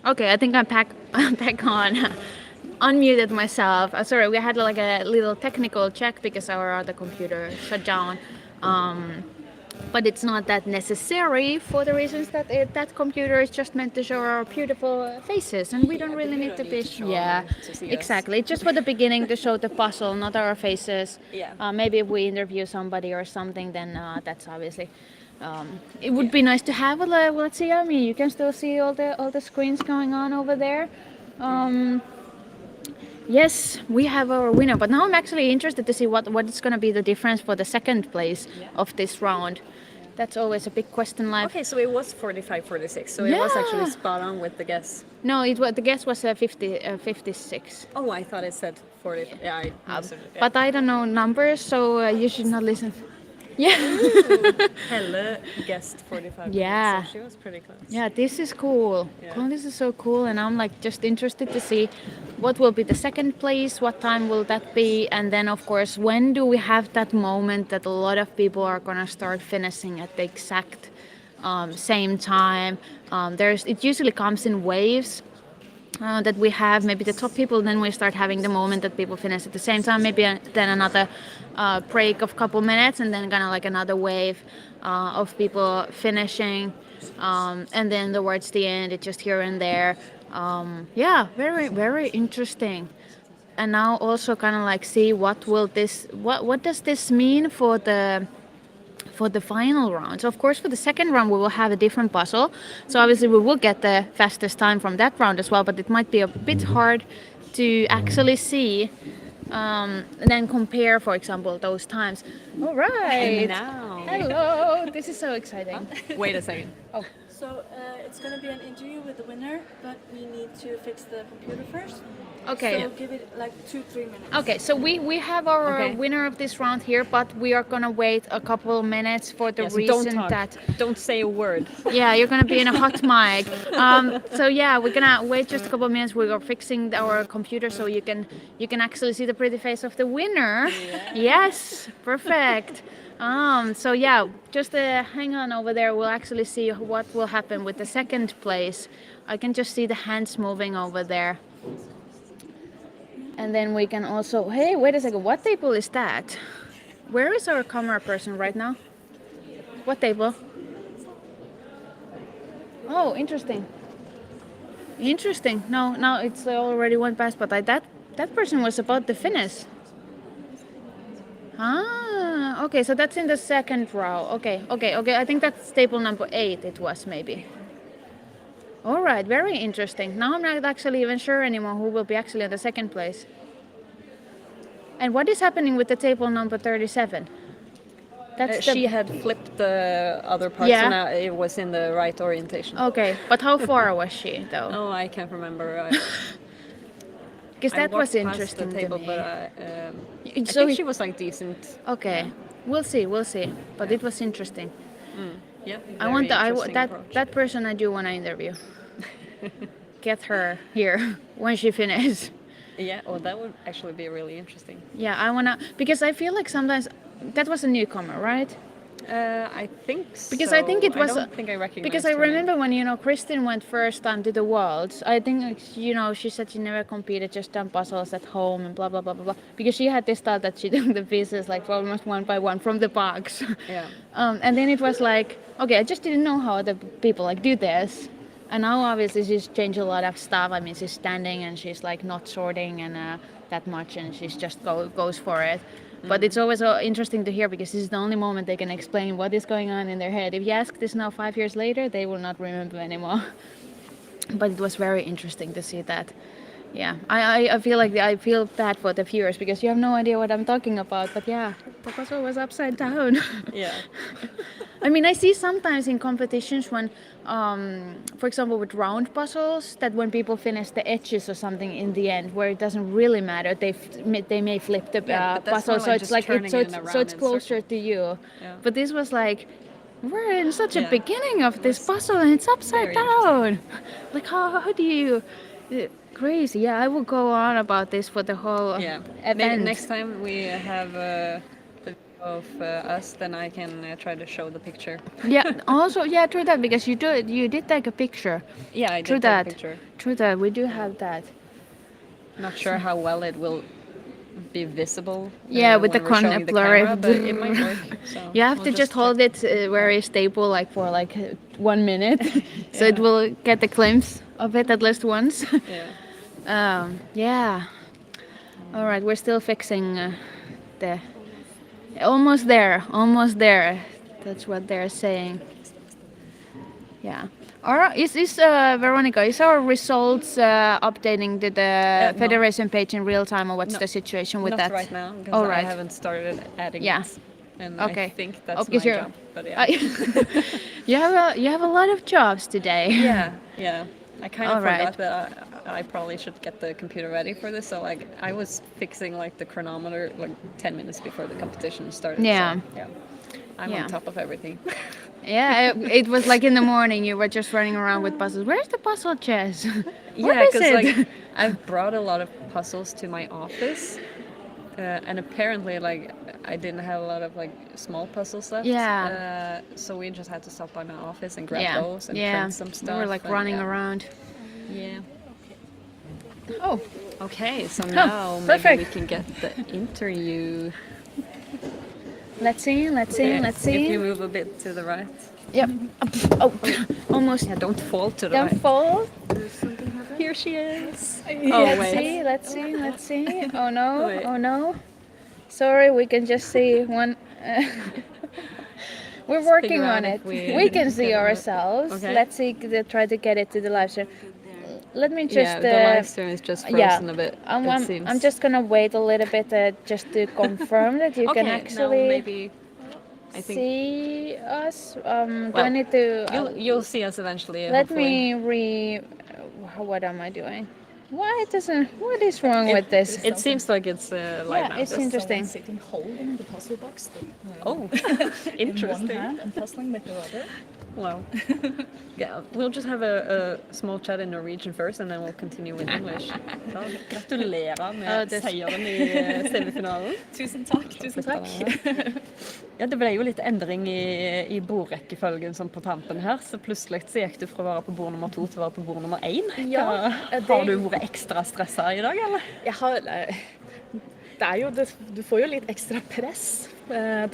Okay, I think I'm back on. Unmuted myself. Sorry, we had like a little technical check because our other computer shut down. But it's not that necessary for the reasons that that computer is just meant to show our beautiful faces, and we don't really need to be. Yeah, to see us. exactly. It's just for the beginning to show the puzzle, not our faces. Yeah. Maybe if we interview somebody or something, then that's obviously. It would be nice to have a let's see. I mean, you can still see all the screens going on over there. Yes, we have our winner, but now I'm actually interested to see what is going to be the difference for the second place of this round. That's always a big question. Live. Okay, so it was 45, 46. So it was actually spot on with the guess. No, the guess was 56. Oh, I thought it said 40. Yeah, I answered it. Yeah. But I don't know numbers, so you should not listen. Yeah. Helle guessed 45. Yeah. So she was pretty close. Yeah, this is cool. Yeah. Cool, this is so cool, and I'm like just interested to see what will be the second place, what time will that be, and then of course when do we have that moment that a lot of people are gonna start finishing at the exact same time. It usually comes in waves. That we have maybe the top people, then we start having the moment that people finish at the same time, maybe then another break of couple minutes, and then kind of like another wave of people finishing, and then towards the end it's just here and there. Yeah, very very interesting. And now also kind of like see what does this mean for the final round. So of course for the second round we will have a different puzzle. So obviously we will get the fastest time from that round as well, but it might be a bit hard to actually see and then compare, for example, those times. All right. And now. Hello. This is so exciting. Wait a second. Oh. So it's gonna be an interview with the winner, but we need to fix the computer first. Okay. So give it like 2-3 minutes. Okay, so we have our Okay. winner of this round here, but we are gonna wait a couple of minutes for the Yes, reason don't talk. that Don't say a word. yeah, you're gonna be in a hot mic. So yeah, we're gonna wait just a couple of minutes. We are fixing our computer so you can actually see the pretty face of the winner. Yes, perfect. So yeah, just hang on over there. We'll actually see what will happen with the second place. I can just see the hands moving over there. And then we can also, hey, wait a second, what table is that? Where is our camera person right now? What table? Oh, interesting. Interesting. No, it's already went past, but that person was about to finish. Ah, okay, so that's in the second row. Okay. I think that's table number 8 it was maybe. All right, very interesting. Now I'm not actually even sure anymore who will be actually in the second place. And what is happening with the table number 37? That's She had flipped the other part, Yeah. so now it was in the right orientation. Okay, but how far was she though? Oh, I can't remember. Because I that walked was past interesting the table, to me. but I So think he- she was like decent. Okay, we'll see. But it was interesting. Yeah. I want interesting that approach. that person I do want to interview. Get her here when she finishes. Yeah. Oh, that would actually be really interesting. Yeah, I wanna because I feel like sometimes that was a newcomer, right? I think so. Because I think it was. I don't think I recognize. Because I her name. remember when Kristin went first time to the Worlds. I think she said she never competed, just done puzzles at home and blah blah blah blah blah. Because she had this thought that she did the pieces like almost one by one from the box. Yeah. And then it was like, okay, I just didn't know how other people like do this. And now obviously she's changed a lot of stuff. I mean, she's standing and she's like not sorting and that much, and she's just goes for it. But it's always interesting to hear because this is the only moment they can explain what is going on in their head. If you ask this now 5 years later, they will not remember anymore. But it was very interesting to see that. Yeah, I feel like I feel bad for the viewers because you have no idea what I'm talking about. But yeah, the puzzle was upside down. Yeah. I mean, I see sometimes in competitions when, for example, with round puzzles, that when people finish the edges or something in the end, where it doesn't really matter, they may flip the Yeah, but that's puzzle, more so like it's just like turning so it it's around in closer circles. to you. Yeah. But this was like, we're in such a Yeah. beginning of this puzzle and it's upside very down. Like how do you? Crazy. Yeah, I will go on about this for the whole Yeah. event. Maybe next time we have the video of us, then I can try to show the picture. Yeah. Also, yeah, true that because you did take a picture. Yeah, I did True take a that. picture. True that. We do have that. Not sure how well it will be visible. Yeah, with when the we're showing the blurry. camera, but it might work. So You have we'll to just check. hold it very stable, like for like 1 minute, so it will get a glimpse of it at least once. Yeah. Yeah. All right, we're still fixing the. Almost there. Almost there. That's what they're saying. Yeah. Is Veronica? Is our results updating to the No. federation page in real time, or what's No. the situation with Not that? right now, because All I right. haven't started adding Yeah. it. And Okay. I think that's because my you're- job. But yeah. you have a lot of jobs today. Yeah. I kind All of right. forgot that I probably should get the computer ready for this. So like I was fixing like the chronometer like 10 minutes before the competition started. Yeah. So, yeah. I'm Yeah. on top of everything. Yeah, it was like in the morning you were just running around with puzzles. Where's the puzzle chess? Where Yeah, is because it? like I've brought a lot of puzzles to my office, and apparently like I didn't have a lot of like small puzzles left. Yeah. So we just had to stop by my office and grab yeah, those and yeah. print some stuff. We were like and, running yeah. around. Yeah. Oh, Okay, so now maybe perfect. we can get the interview. let's see. If you move a bit to the right. Yep. Oh, almost. Yeah, don't fall to the Don't right. fall. Here she is. Let's see. Oh no, Wait. oh no. Sorry, we can just see one. We're working figure out on it. if we We can get see it. ourselves. Okay. Let's see. Try to get it to the live stream. let me just. Yeah, the live stream is just frozen a bit. I'm it seems. I'm just gonna wait a little bit just to confirm that you can now actually maybe I think see us. Do I Well, need to? you'll see us eventually. Let hopefully. me what am I doing? Why it doesn't? What is wrong with this? It seems like it's live Yeah, now. it's interesting. Sitting holding the puzzle box Oh, in one interesting. hand and puzzling with the other. Wow. Yeah, we'll just have a small chat in Norwegian first, and then we'll continue with English. Så, gratulerer med seieren i semifinalen. Tusen takk. Ja, det ble jo litt endring i bordrekkefølgen sånn på tampen her, så plutselig så gikk du fra å være på bord nummer 2 til å være på bord nummer 1. Ja, Har du vært ekstra stresset i dag, eller? Jeg har, det er jo, du får jo litt ekstra press,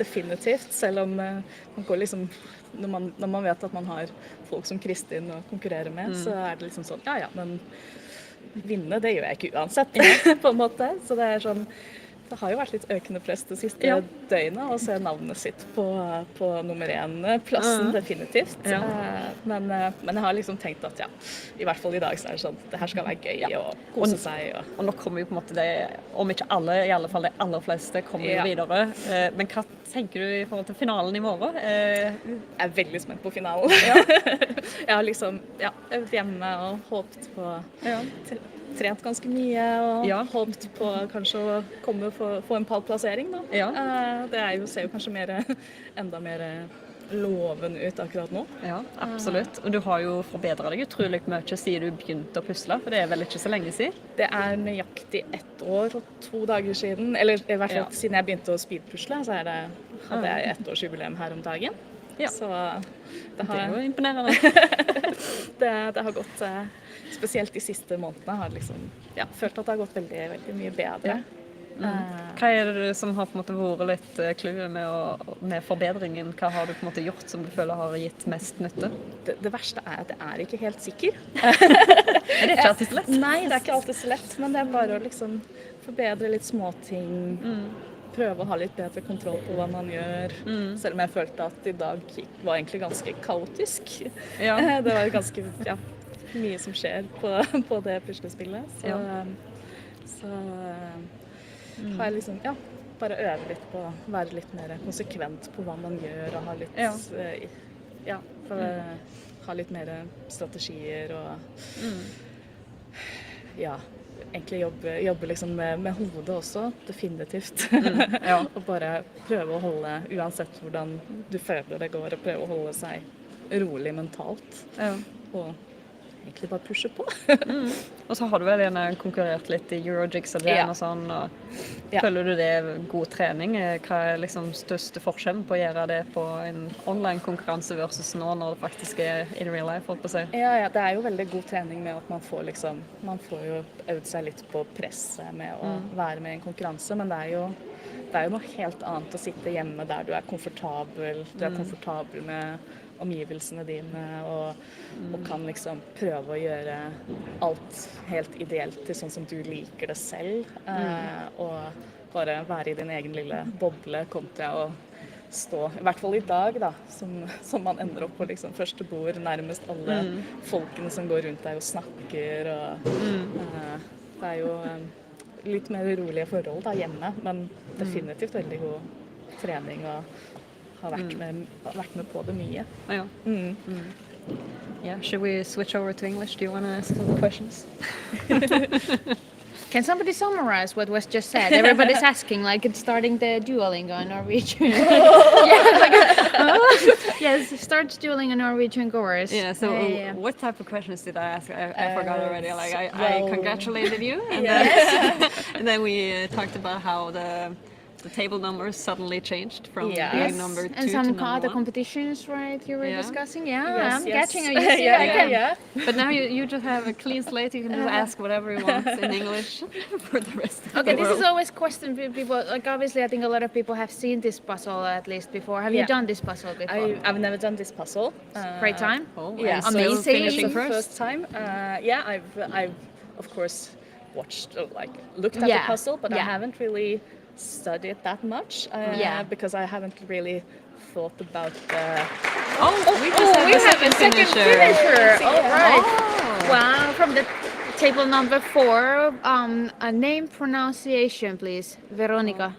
definitivt, selv om man går liksom, når man vet at man har folk som Kristin å konkurrere med, så er det liksom sånn, ja, men vinne, det gjør jeg ikke uansett, på en måte. Så det er sånn, det har jo vært litt økende press det siste døgnet å se navnet sitt på nummer 1-plassen, definitivt. Men jeg har liksom tenkt at i hvert fall i dag så er det sånn, det her skal være gøy og kose seg. Og nå kommer jo på en måte det, om ikke alle, i alle fall de aller fleste kommer jo videre. Men hva tenker du i forhold til finalen i morgen? Jeg er veldig spent på finalen. Jeg har liksom øvd hjemme og håpet på trent ganske mye og håpet på kanskje å få en pallplassering da. Det ser jo kanskje enda mer lovende ut akkurat nå. Ja, absolutt. Og du har jo forbedret deg utrolig mye siden du begynte å pusle, for det er vel ikke så lenge siden? Det er nøyaktig 1 år og 2 dager siden, eller i hvert fall siden jeg begynte å speedpusle, så hadde jeg 1-årsjubileum her om dagen. Så det er jo imponerende. det har gått, spesielt de siste månedene, har liksom, følt at det har gått veldig, veldig mye bedre. Hva er det som har på en måte vært litt kluet med forbedringen? Hva har du på en måte gjort som du føler har gitt mest nytte? Det verste er at jeg er ikke helt sikker. Er det ikke alltid så lett? Nei, det er ikke alltid så lett, men det er bare å liksom forbedre litt småting, prøve å ha litt bedre kontroll på hva man gjør, selv om jeg følte at i dag var egentlig ganske kaotisk. Det var ganske mye som skjer på det puslespillet, så har jeg liksom, bare øve litt på å være litt mer konsekvent på hva man gjør, og ha litt, ha litt mer strategier, og egentlig jobbe liksom med hodet også, definitivt. Og bare prøve å holde, uansett hvordan du føler det går, og prøve å holde seg rolig mentalt. Og egentlig bare pushe på. Og så har du vel konkurrert litt i Jigsaw og sånn, og føler du det er god trening? Hva er liksom største forskjellen på å gjøre det på en online-konkurranse versus nå når det faktisk er in real life, holdt på å si? Ja, det er jo veldig god trening med at man får jo øvd seg litt på presset med å være med i en konkurranse, men det er jo noe helt annet å sitte hjemme der du er komfortabel, med omgivelsene dine, og kan liksom prøve å gjøre alt helt ideelt til sånn som du liker det selv, og bare være i din egen lille boble kontra å stå, i hvert fall i dag da, som man ender opp på liksom første bord, nærmest alle folkene som går rundt deg og snakker, og det er jo litt mer rolige forhold da hjemme, men definitivt veldig god trening og har vært med på det mye. Yeah, should we switch over to English? Do you want to ask some questions? Can somebody summarize what was just said? Everybody's asking, like it's starting the Duolingo in Norwegian. Yes, start dueling in Norwegian course. Yeah, so what type of questions did I ask? I forgot already. Like I congratulated you, and and then we talked about how the table numbers suddenly changed from being number 2 and some to number 1. other competitions, right? You were discussing. I'm Yes. catching you. But now you just have a clean slate. You can just ask whatever you want in English for the rest of the Okay, this world. is always question for people. Like obviously, I think a lot of people have seen this puzzle at least before. Have you done this puzzle before? I've never done this puzzle. Great time. Yeah, amazing. So finishing first time. I've of course watched, looked at the puzzle, but I haven't really studied that much because I haven't really thought about the... We just have a second finisher. All right. Wow, from the table number 4. A name pronunciation, please. Veronica.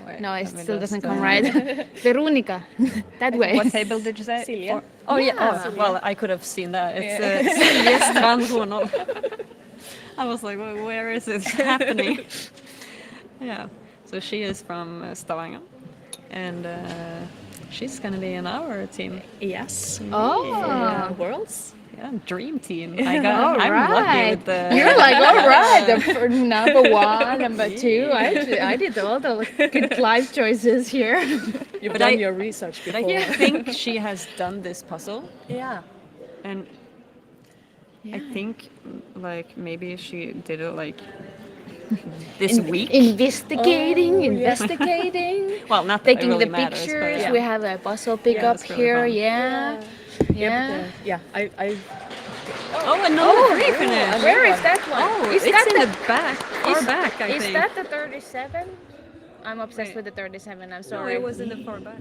Wait, No, it let me still just, doesn't come right. Veronica. That way. What table did you say? Silje. Four? Oh yeah. Yeah. Oh, well, I could have seen that. It's Silje Strand Ronald. I was like, well, where is it happening? Yeah. So she is from Stavanger, and she's gonna be in our team. Yes. Oh. Worlds. Yeah, dream team. All I'm lucky right. with the. You're like, all right, number 1, number 2. I did all the good life choices here. You've But done I- your research But before. I think she has done this puzzle, Yeah. and I think like maybe she did it like this week. Investigating, Oh, yeah. investigating. Well, not that it Taking really the matters, but pictures. yeah. We have a puzzle pickup it's really here. fun. Yeah. Yeah. Yeah. I Oh, and number 3 finish. Where is that one? Oh, is it's that in the back, far back, I Is think. that the 37? I'm obsessed Wait. with the 37. I'm No, sorry. it was in the far back.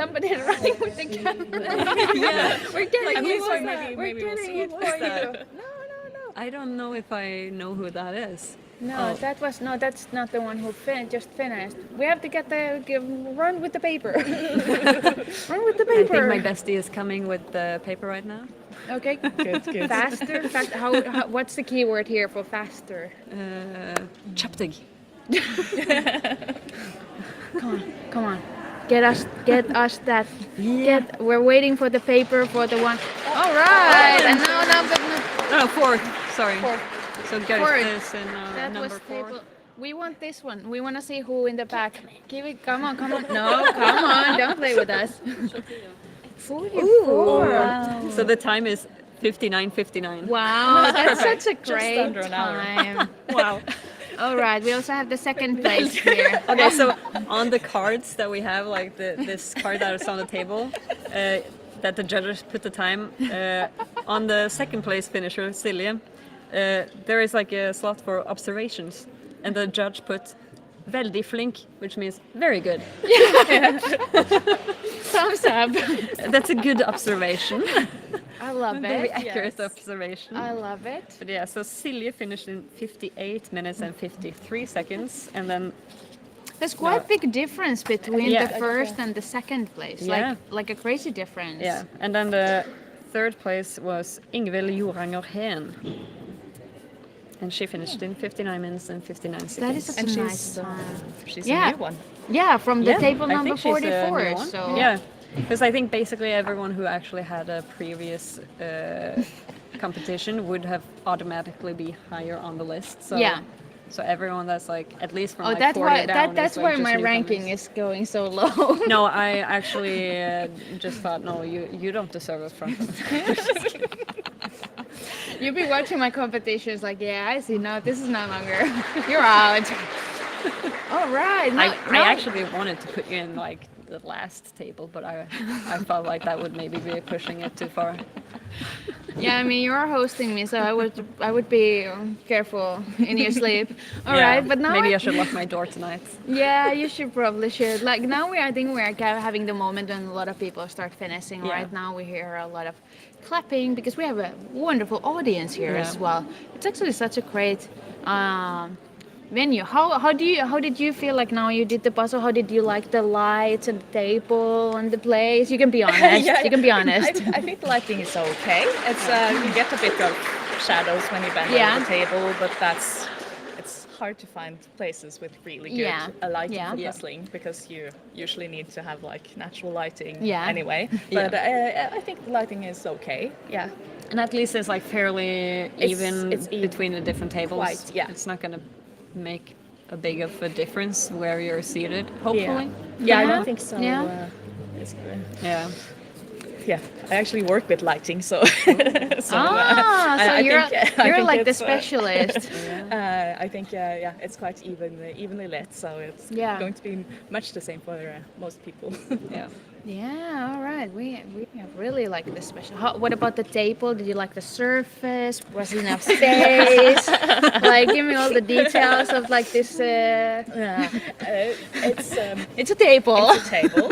Somebody running with the camera. Yeah. We're getting Like, it who for was you. that? We're Maybe we'll getting see it who for was that. you. No. I don't know if I know who that is. No, Oh. that's not the one who just finished. We have to run with the paper. Run with the I think paper. my bestie is coming with the paper right now. Okay. good. Faster. What's the keyword here for faster? Chaptig. Come on. Get us that. We're waiting for the paper for the one. All right. And now number. No, 4th. Sorry. So get Fourth. this in That number was 4. table. We want this one. We want to see who in the back. Give it. Come on. No, come on. Don't play with us. 44. Wow. So the time is 59:59. Wow, that's such a great under an hour. time. Wow. All right, we also have the second place here. Okay, so on the cards that we have, like this card that is on the table, that the judges put the time, on the second place finisher, Silje, there is like a slot for observations, and the judge put veldig flink, which means very good. Thumbs up. That's a good observation. I love Very it. accurate observation. I love it. But yeah, so Silje finished in 58 minutes and 53 seconds, and then There's quite big difference between Yeah. the first and the second place. Yeah. Like a crazy difference. yeah, and then the third place was Ingvild Joranger Hehn, and she finished in 59 minutes and 59 seconds. That is such And a she's nice time. she's Yeah. a new one. Yeah, from the Yeah, table I number think she's a new 44. one. So Yeah, because I think basically everyone who actually had a previous competition would have automatically be higher on the list. So Yeah. So everyone that's like at least from Oh, like that's 40 why down that's is, like, why just my ranking newcomers. is going so low. No, I actually just thought, no, you don't deserve a front. You've been watching my competitions, like, yeah, I see. No, this is no longer. You're out. All right. I actually wanted to put you in like the last table, but I felt like that would maybe be pushing it too far. Yeah, I mean, you're hosting me, so I would be careful in your sleep. All Yeah, right, but now maybe I should lock my door tonight. Yeah, you probably should. Like now, I think we're having the moment when a lot of people start finishing. Yeah. Right now, we hear a lot of clapping because we have a wonderful audience here Yeah. as well. It's actually such a great venue. How did you feel like now you did the puzzle? How did you like the lights and the table and the place? You can be honest. You can be honest. I think the lighting is okay. It's you get a bit of shadows when you bend Yeah. over the table, but it's hard to find places with really good Yeah. lighting Yeah. for Yeah. puzzling because you usually need to have like natural lighting Yeah. anyway. Yeah. But I think the lighting is okay. Yeah. And at least it's like fairly even it's even. between the different tables. Quite, yeah. It's not gonna make a big of a difference where you're seated, hopefully. Yeah, I Yeah. don't think so. Yeah. It's good. Yeah. Yeah, I actually work with lighting, so so, So I you're think- I you're think like the it's, specialist. I think yeah, it's quite evenly lit, so it's Yeah. going to be much the same for most people. Yeah. Yeah, all right. We really like the special. What about the table? Did you like the surface? Was it enough space? Like, give me all the details of like this. Yeah, It's a table. it's a table.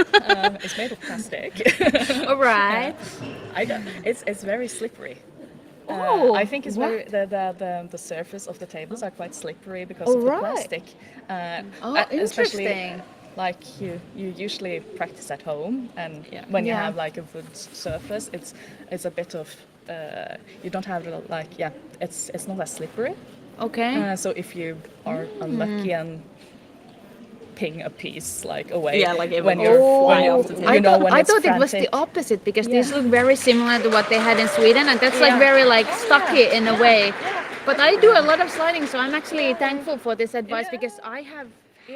It's made of plastic. All right. I don't, it's very slippery. Oh, I think it's what? very the surface of the tables are quite slippery because Oh, of the right. plastic. Oh, Especially interesting. like you usually practice at home, and when you Yeah. have like a wood surface, it's a bit of you don't have like it's not as slippery. Okay. So if you are unlucky and ping a piece like away Yeah, like it when will you're go fly when off the you table. know when I it's thought it was the frantic. opposite because Yeah. these look very similar to what they had in Sweden, and that's like Yeah. very like stocky in a way. Yeah. But I do a lot of sliding, so I'm actually thankful for this advice Yeah. because I have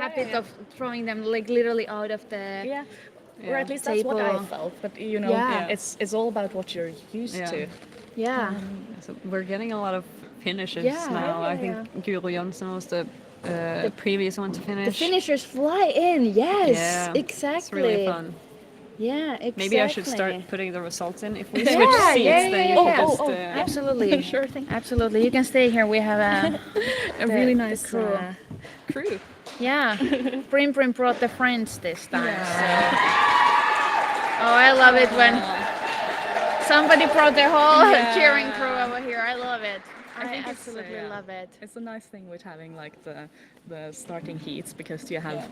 habit yeah. of throwing them like literally out of the. Yeah. Or Yeah. at least that's what I Table. felt. But you know, Yeah. it's all about what you're used Yeah. to. Yeah. So we're getting a lot of finishes Yeah. now. Yeah, I think Guro Jönsson was the previous one to finish. The finishers fly in. Yes. Yeah, Exactly. it's really fun. Yeah. Exactly. Maybe I should start putting the results in. If we Yeah, switch seats, yeah, then yeah, you yeah. can just. Absolutely. Sure thing. Absolutely. You can stay here. We have A the- really the nice crew. crew. Yeah, Prim brought the friends this time. So. Oh, I love it when somebody brought their whole cheering crew over here. I love it. I think it's, absolutely love it. It's a nice thing with having like the starting heats because you have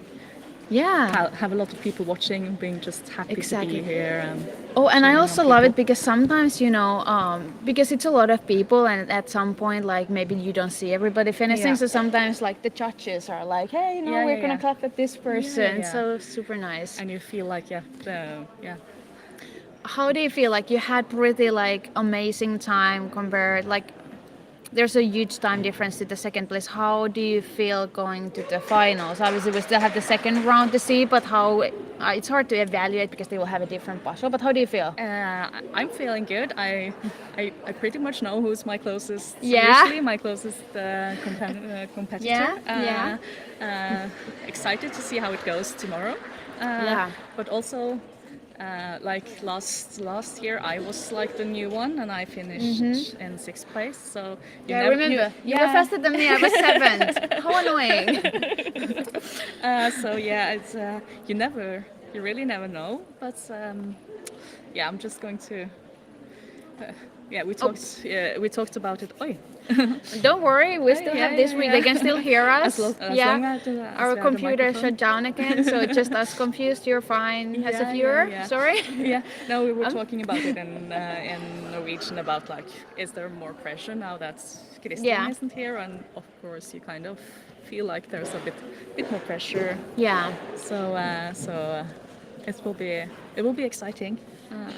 Yeah. have a lot of people watching, being just happy Exactly. to be here. And Oh, and I cheering on also love it people. because sometimes, you know, because it's a lot of people, and at some point, like maybe you don't see everybody finishing. Yeah. So sometimes, like the judges are like, "Hey, no, Yeah, we're yeah, gonna yeah. clap at this person." yeah. So super nice. And you feel like How do you feel? Like you had pretty like amazing time compared like there's a huge time difference to the second place. How do you feel going to the finals? Obviously we still have the second round to see, but how it's hard to evaluate because they will have a different puzzle. But how do you feel? I'm feeling good. I pretty much know who's my closest. Yeah. Usually my closest competitor. Yeah, Excited to see how it goes tomorrow. Yeah. But also, like last year, I was like the new one, and I finished in 6th place. So Yeah, I remember. You were faster than me. I was 7th. How annoying. So yeah, it's you really never know. But yeah, I'm just going to. We talked about it. Oi. Don't worry, we still have this week. They can still hear us. As long as we Our have the computer microphone. shut down again, so it's just us confused. You're fine as a Yeah, viewer. yeah. Sorry. Yeah, no, we were talking about it in Norwegian about like, is there more pressure now that Kristin Yeah. isn't here? And of course, you kind of feel like there's a bit more pressure. Yeah. So it will be exciting.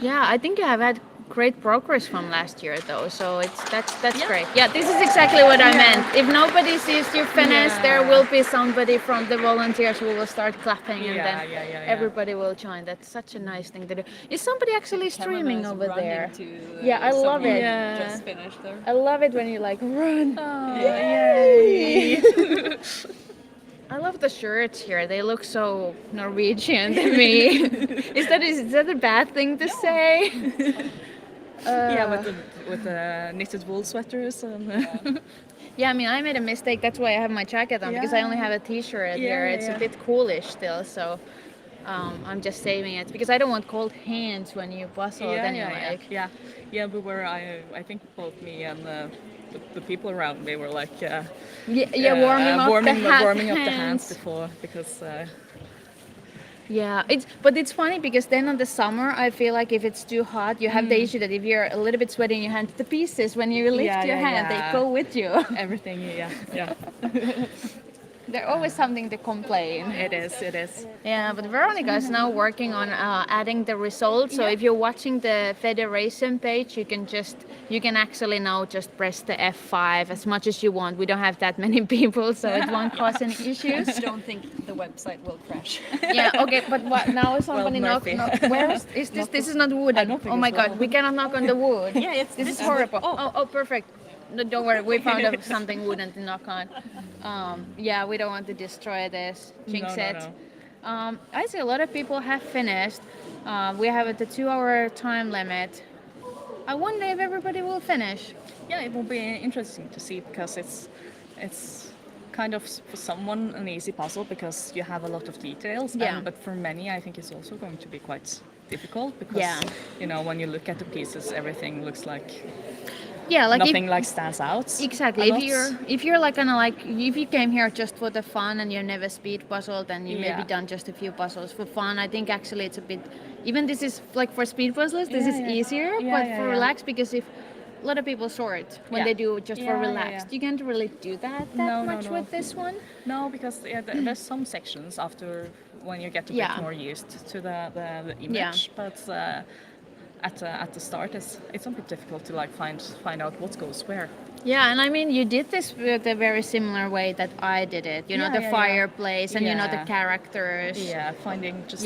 Yeah, I think you have had great progress from last year though, so that's great. Yeah, this is exactly what I meant. If nobody sees you finish, there will be somebody from the volunteers who will start clapping, and then everybody will join. That's such a nice thing to do. Is somebody actually streaming over there? Yeah, I love it. Just finished there. I love it when you like run. Yay! I love the shirts here. They look so Norwegian to me. Is that a bad thing to say? Yeah, with the knitted wool sweaters and. Yeah, I mean, I made a mistake. That's why I have my jacket on because I only have a t-shirt here. It's a bit coolish still, so I'm just saving it because I don't want cold hands when you bustle. We were. I think both me and the people around me were like. Warming up the hands before because. Yeah, it's funny because then on the summer I feel like if it's too hot, you have the issue that if you're a little bit sweaty in your hand, the pieces when you lift your hand, they go with you. Everything, yeah. There's always something to complain. It is. Yeah, but Veronica is now working on adding the results. So if you're watching the federation page, you can actually now just press the F5 as much as you want. We don't have that many people, so it won't cause any issues. I don't think the website will crash. Yeah, okay, but what now? Is somebody knock? Where is this? This is not wood. Oh my God, we cannot knock on the wood. Yeah, this is horrible. Oh, perfect. No, don't worry, we found something wooden to knock on. Yeah, we don't want to destroy this, jinx it. I see a lot of people have finished. We have the 2-hour time limit. I wonder if everybody will finish. Yeah, it will be interesting to see because it's kind of for someone an easy puzzle because you have a lot of details. Yeah. But for many, I think it's also going to be quite difficult because you know when you look at the pieces, everything looks like Yeah, like nothing like stands out. exactly. a lot. If you're like gonna like if you came here just for the fun and you've never speed puzzled and you maybe Yeah. done just a few puzzles for fun, I think actually it's a bit. Even this is like for speed puzzlers, this is easier, but for relax because if a lot of people sort when they do just for relaxed, you can't really do that much with this one. No, because there's some sections after when you get a bit more used to the image, but at the start it's a bit difficult to like find out what goes where. Yeah, and I mean, you did this the very similar way that I did it. You know, the fireplace and you know the characters. Yeah, finding just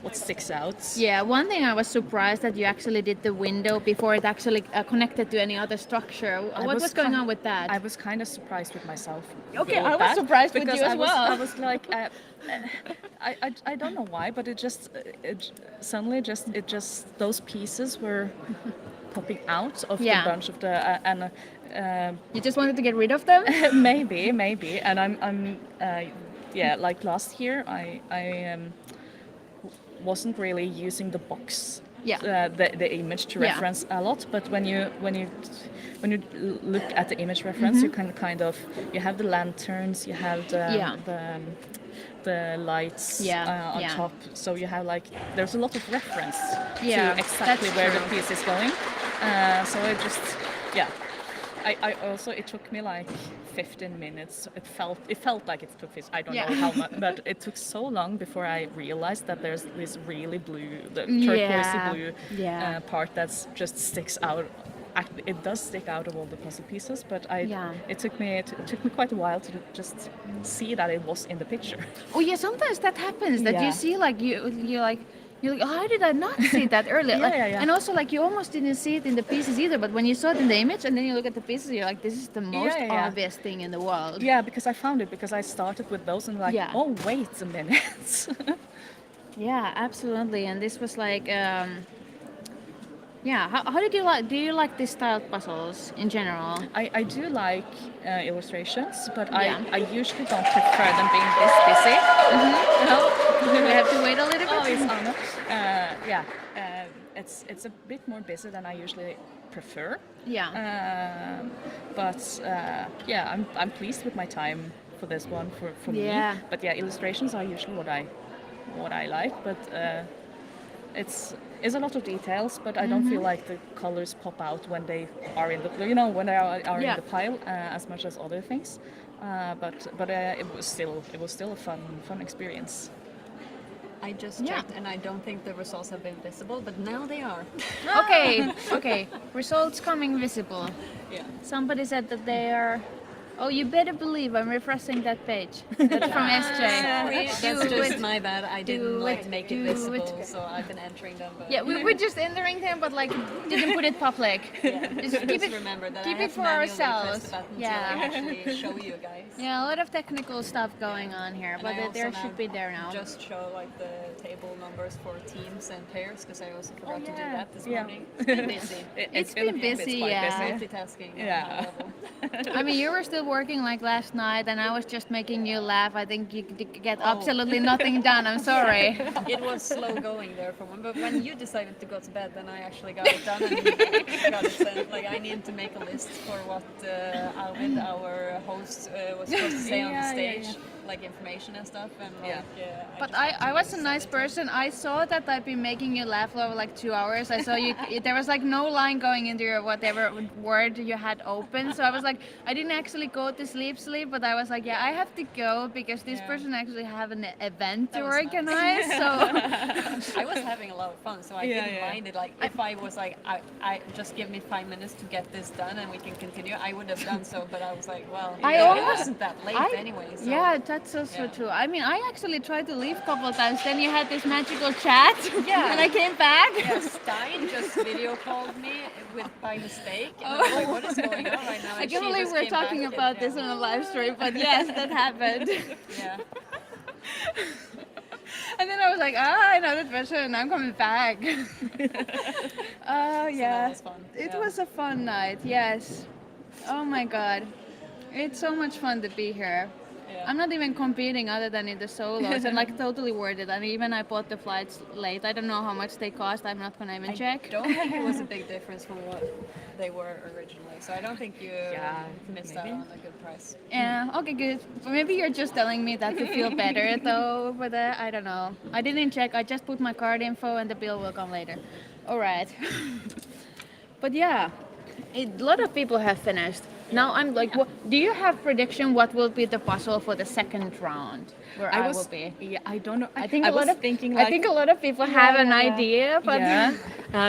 what sticks out. Yeah, one thing I was surprised that you actually did the window before it actually connected to any other structure. What was going on with that? I was kind of surprised with myself. Okay, I was surprised with you as well. I was like, I don't know why, but it suddenly those pieces were popping out of the bunch of the you just wanted to get rid of them? maybe, and I'm like last year I wasn't really using the box, the image to reference a lot, but when you look at the image reference, you can kind of you have the lanterns, you have the lights on top, so you have like there's a lot of reference to exactly where the piece is going. So it just I also it took me like 15 minutes. It felt like it took I don't know how much, but it took so long before I realized that there's this really blue, the turquoisey blue part that's just sticks out. It does stick out of all the puzzle pieces, but it took me quite a while to just see that it was in the picture. Oh yeah, sometimes that happens that you see like you're like, oh, how did I not see that earlier? And also like you almost didn't see it in the pieces either, but when you saw it in the image and then you look at the pieces, you're like, this is the most obvious thing in the world. Yeah, because I found it because I started with those and like, oh wait a minute. Yeah, absolutely. And this was like, how did you like? Do you like these styled puzzles in general? I do like illustrations, but I usually don't prefer them being this busy. We have to wait a little bit. Oh, it's Anna. It's a bit more busy than I usually prefer. I'm pleased with my time for this one for me. But illustrations are usually what I like, but it's a lot of details, but I don't feel like the colors pop out when they are in the when they are in the pile as much as other things. But it was still a fun experience. I just checked, and I don't think the results have been visible, but now they are. Okay. Results coming visible. Yeah. Somebody said that they are. Oh, you better believe I'm refreshing that page. That's from SJ. Sorry, that's just my bad. I didn't make it visible, so I've been entering them. But we were just entering them, but like didn't put it public. Just remember that keep I it for ourselves. Press the button to actually show you guys. Yeah, a lot of technical stuff going on here, but there should be there now. Just show like the table numbers for teams and pairs because I also forgot to do that this morning. It's been busy. It's been busy, multitasking. Yeah. I mean, you were still working like last night, and I was just making you laugh. I think you get absolutely nothing done. I'm sorry. It was slow going there for one, but when you decided to go to bed, then I actually got it done and got it sent. Like I needed to make a list for what Arvid, our host, was supposed to say on the stage. Like information and stuff, and But I was a nice person. I saw that I've been making you laugh for like 2 hours. I saw you. There was like no line going into your whatever word you had open. So I was like, I didn't actually go to sleep, but I was like, I have to go because this person actually have an event to organize. So I was having a lot of fun, so I didn't mind it. Like if I was like, I just give me 5 minutes to get this done and we can continue, I would have done so. But I was like, well, it wasn't that late anyway. So. Yeah. That's also true. I mean, I actually tried to leave a couple of times. Then you had this magical chat, and I came back. Yeah, Stein just video called me by mistake. And I was like, what is going on right now? I can't believe we're talking about this on a live stream, but yes, that happened. Yeah. And then I was like, I know that person, and I'm coming back. Oh, yeah. So that was fun. It was a fun night, yes. Oh my God. It's so much fun to be here. Yeah. I'm not even competing other than in the solos. I'm like totally worth it. And even I bought the flights late. I don't know how much they cost. I'm not gonna even check. I don't think it was a big difference from what they were originally. So I don't think you missed out on a good price. Yeah, okay, good. But maybe you're just telling me that to feel better though for that. I don't know. I didn't check. I just put my card info and the bill will come later. All right. But yeah, a lot of people have finished. Now I'm like, what, do you have prediction what will be the puzzle for the second round? Where I will be. Yeah, I don't know. I think I a lot was of thinking like, I think a lot of people have an idea, but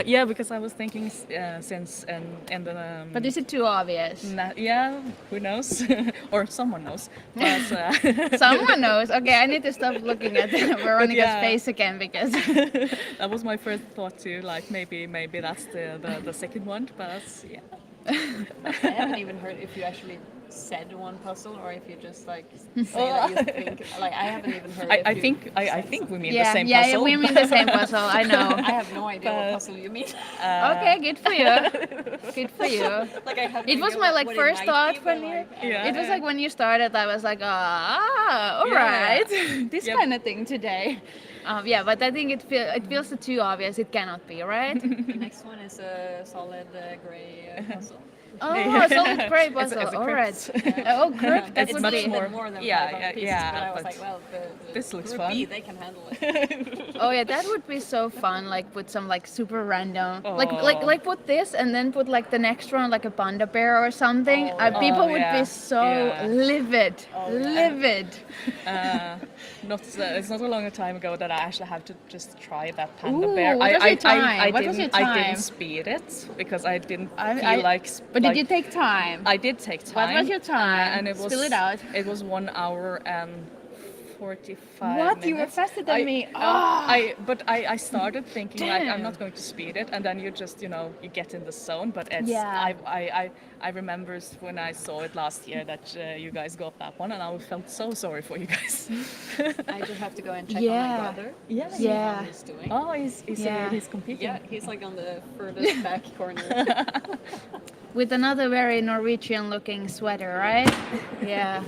yeah, because I was thinking since and then. but is it too obvious? Yeah, who knows? Or someone knows. But, Someone knows. Okay, I need to stop looking at Veronica's yeah. face again because that was my first thought too. Like maybe that's the second one, but yeah. I haven't even heard if you actually said one puzzle or if you just like say that you think. Like I haven't even heard. I think we mean yeah, the same yeah, puzzle. we mean the same puzzle. I know. I have no idea what puzzle you mean. Okay, good for you. Good for you. Like I have. It was my like first thought when you. Yeah. It was like when you started, I was like, all right, this kind of thing today. Yeah, but I think it feels too obvious. It cannot be, right? The next one is a solid grey puzzle. Oh, solid gray puzzle. it's a All crypt. right. Oh, crypt. That It's would much be. more than Yeah, 500 yeah, pieces, yeah, but I was but like, well, the this looks group fun. B, they can handle it. Oh yeah, that would be so fun. Like put some like super random, like put this and then put like the next one like a panda bear or something. People would be so livid, livid. It's not a long time ago that I actually had to just try that panda Ooh, bear. what was your time? I What was your I time? didn't speed it because I didn't feel like. But did you take time? I did take time. What was your time? And it was Spill it out. It was 1 hour and 45 What? minutes. You were faster than me. Oh. I started thinking like I'm not going to speed it, and then you just you get in the zone. But it's I remember when I saw it last year that you guys got that one, and I felt so sorry for you guys. I just have to go and check on my brother. See how he's doing. Oh, he's competing. Yeah, he's like on the furthest back corner. With another very Norwegian looking sweater, right? Yeah.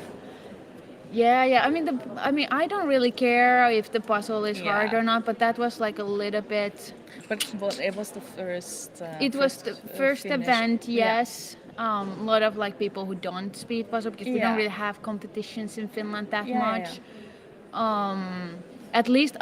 Yeah. I mean, I don't really care if the puzzle is hard or not, but that was like a little bit. But it was the first. It was the first finish. event, yes. A lot of like people who don't speed puzzle because we don't really have competitions in Finland that much. At least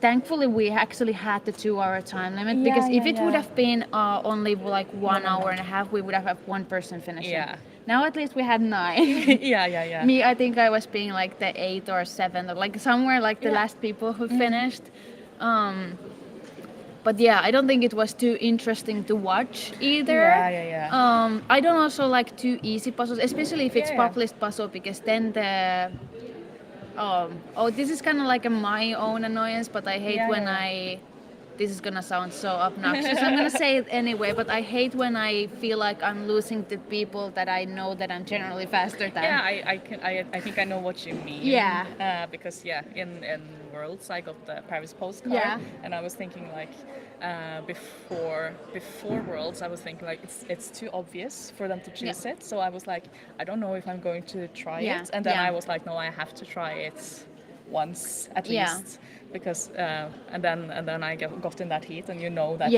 thankfully we actually had the 2 hour time limit because if it would have been only like 1 hour and a half, we would have had one person finishing. Yeah. Now at least we had 9. Yeah. Me, I think I was being like the 8th or 7th, or like somewhere like the last people who finished. But yeah, I don't think it was too interesting to watch either. Yeah. I don't also like too easy puzzles, especially if it's pop list puzzle, because then the this is kind of like my own annoyance, but I hate when this is gonna sound so obnoxious. I'm gonna say it anyway, but I hate when I feel like I'm losing to people that I know that I'm generally faster than. Yeah, I think I know what you mean. Yeah. Because in Worlds I got the Paris postcard, and I was thinking like before Worlds I was thinking like it's too obvious for them to choose it. So I was like, I don't know if I'm going to try it, and then I was like, no, I have to try it once at least. Because and then I got in that heat, and that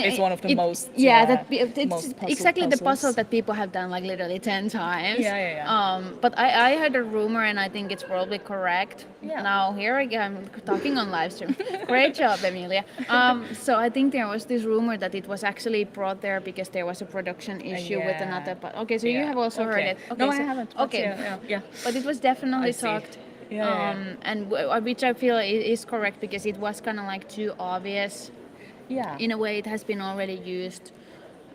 it's one of the most it's most exactly the puzzle puzzles. that people have done like literally 10 times. Yeah. But I heard a rumor, and I think it's probably correct. Yeah. Now here again, I'm talking on Livestream. Great job, Emilia. So I think there was this rumor that it was actually brought there because there was a production issue with another. Okay, so you have also heard it. Okay, no, so, I haven't. Okay. Yeah. But it was definitely talked. And which I feel is correct because it was kind of like too obvious. Yeah. In a way, it has been already used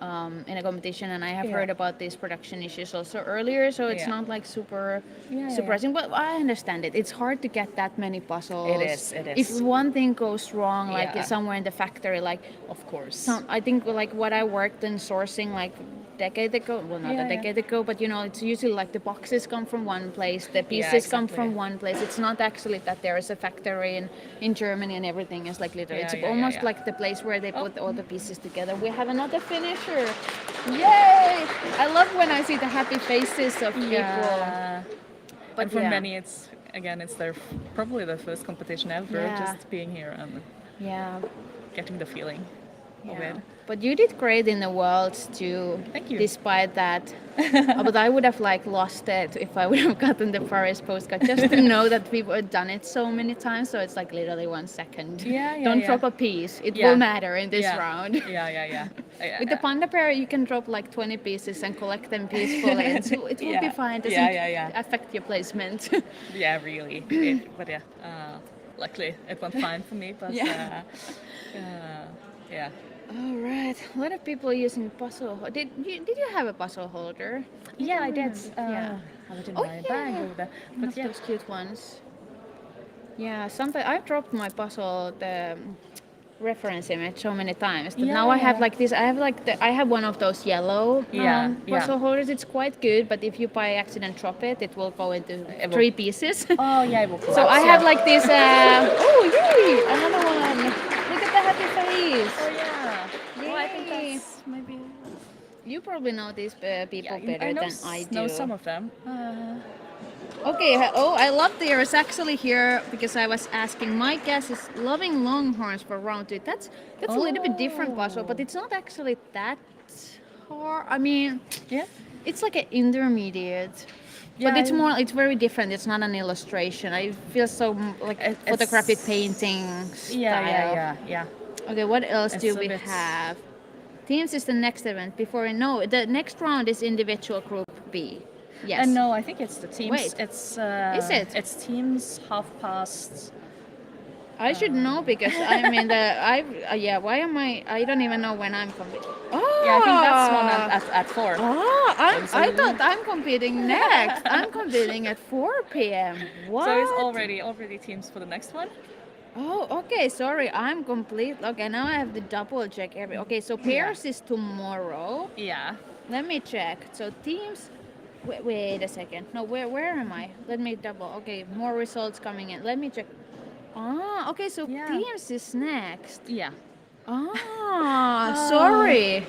in a competition, and I have heard about these production issues also earlier, so it's not like super surprising. But I understand it. It's hard to get that many puzzles. It is. If one thing goes wrong, like somewhere in the factory, like of course. I think like what I worked in sourcing like decade ago, well not a decade ago, but it's usually like the boxes come from one place, the pieces come from one place. It's not actually that there is a factory in Germany and everything is like literally it's almost like the place where they put all the pieces together. We have another finisher. Yay! I love when I see the happy faces of people. But and for yeah. many, it's their probably their first competition ever. Yeah. Just being here and Yeah. getting the feeling of Yeah. it. But you did great in the Worlds too. Thank you. Despite that, but I would have like lost it if I would have gotten the Paris postcard. Just to know that people have done it so many times, so it's like literally 1 second. Yeah, Don't yeah. drop a piece. It Yeah. will matter in this Yeah. round. Yeah. With the panda pair, you can drop like 20 pieces and collect them peacefully, and so it will be Yeah. fine. It Yeah, doesn't yeah. affect your placement. Yeah, really. But yeah, luckily it went fine for me. But Yeah. yeah. All right, a lot of people using puzzle. Did you have a puzzle holder? Yeah, I did. Yeah. Have it in Oh, my bag yeah. over there. One But of yeah. those cute ones. Yeah, sometimes I've dropped my puzzle the reference image so many times that now I have Yeah. like this. I have one of those yellow Yeah, puzzle yeah. holders. It's quite good, but if you by accident drop it, it will go into will- 3 pieces. Oh yeah, it will So collapse, I have yeah. like this. Oh yay! Another one. Look at the happy face. Oh yeah. Well, I think Yay. that's maybe. You probably know these people Yeah, better I know than I do. know some of them. Okay, oh, I love theirs actually here because I was asking. My guess is loving longhorns for round 2. That's a little bit different puzzle, but it's not actually that hard. I mean, Yeah. it's like an intermediate. Yeah, But it's very different. It's not an illustration. I feel so like It's- photographic painting style. Yeah. Okay, what else It's do a we bit- have? Teams is the next event. No, the next round is individual group B. Yes. And no, I think it's the teams. Wait. It's Is it? It's teams half past. I should know because I mean yeah. Why am I? I don't even know when I'm competing. Oh. Yeah, I think that's one at 4. I thought I'm competing next. I'm competing at 4 p.m. What? So it's already teams for the next one. Oh, okay. Sorry, I'm complete. Okay, now I have to double check every. Okay, so pairs is tomorrow. Yeah. Let me check. So teams. Wait a second. No, where am I? Let me double. Okay, more results coming in. Let me check. Okay. So Yeah. teams is next. Yeah. Sorry.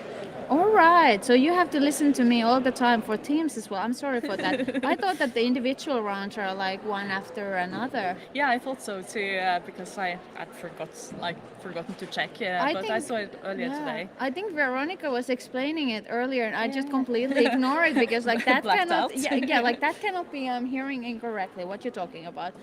All right. So you have to listen to me all the time for teams as well. I'm sorry for that. I thought that the individual rounds are like one after another. Yeah, I thought so too, because I had forgotten to check. But I saw it earlier today. I think Veronica was explaining it earlier, and I just completely ignored it because like that Blacked cannot. out. Yeah, like that cannot be. I'm hearing incorrectly what you're talking about.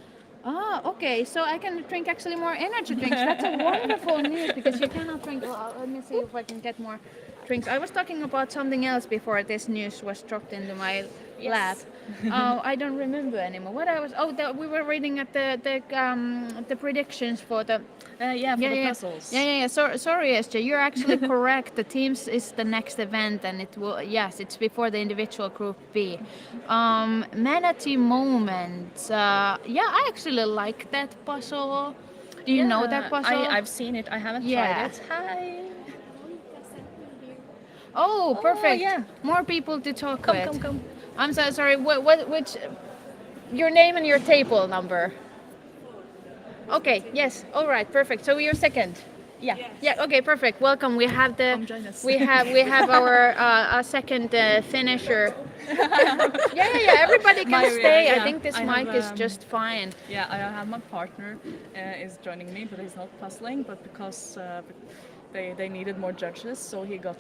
Okay. So I can drink actually more energy drinks. That's a wonderful news because you cannot drink. Well, let me see if I can get more drinks. I was talking about something else before this news was dropped into my lap. I don't remember anymore. What I was. We were reading at the predictions for the. The puzzles. Yeah. Sorry, SJ. You're actually correct. The teams is the next event, and it will. Yes, it's before the individual group B. Manatee moment. I actually like that puzzle. Do you know that puzzle? I've seen it. I haven't Yeah. tried it. Hi. Oh, perfect. yeah. More people to talk with. Come. I'm so sorry. Which? Your name and your table number. Okay. Yes. All right. Perfect. So you're second. Yeah. Yeah. Okay. Perfect. Welcome. We have Come join us. we have our second finisher. Yeah. Everybody can stay. I think this I mic have, is just fine. Yeah, I have my partner is joining me, but he's not puzzling. But because they needed more judges, so he got.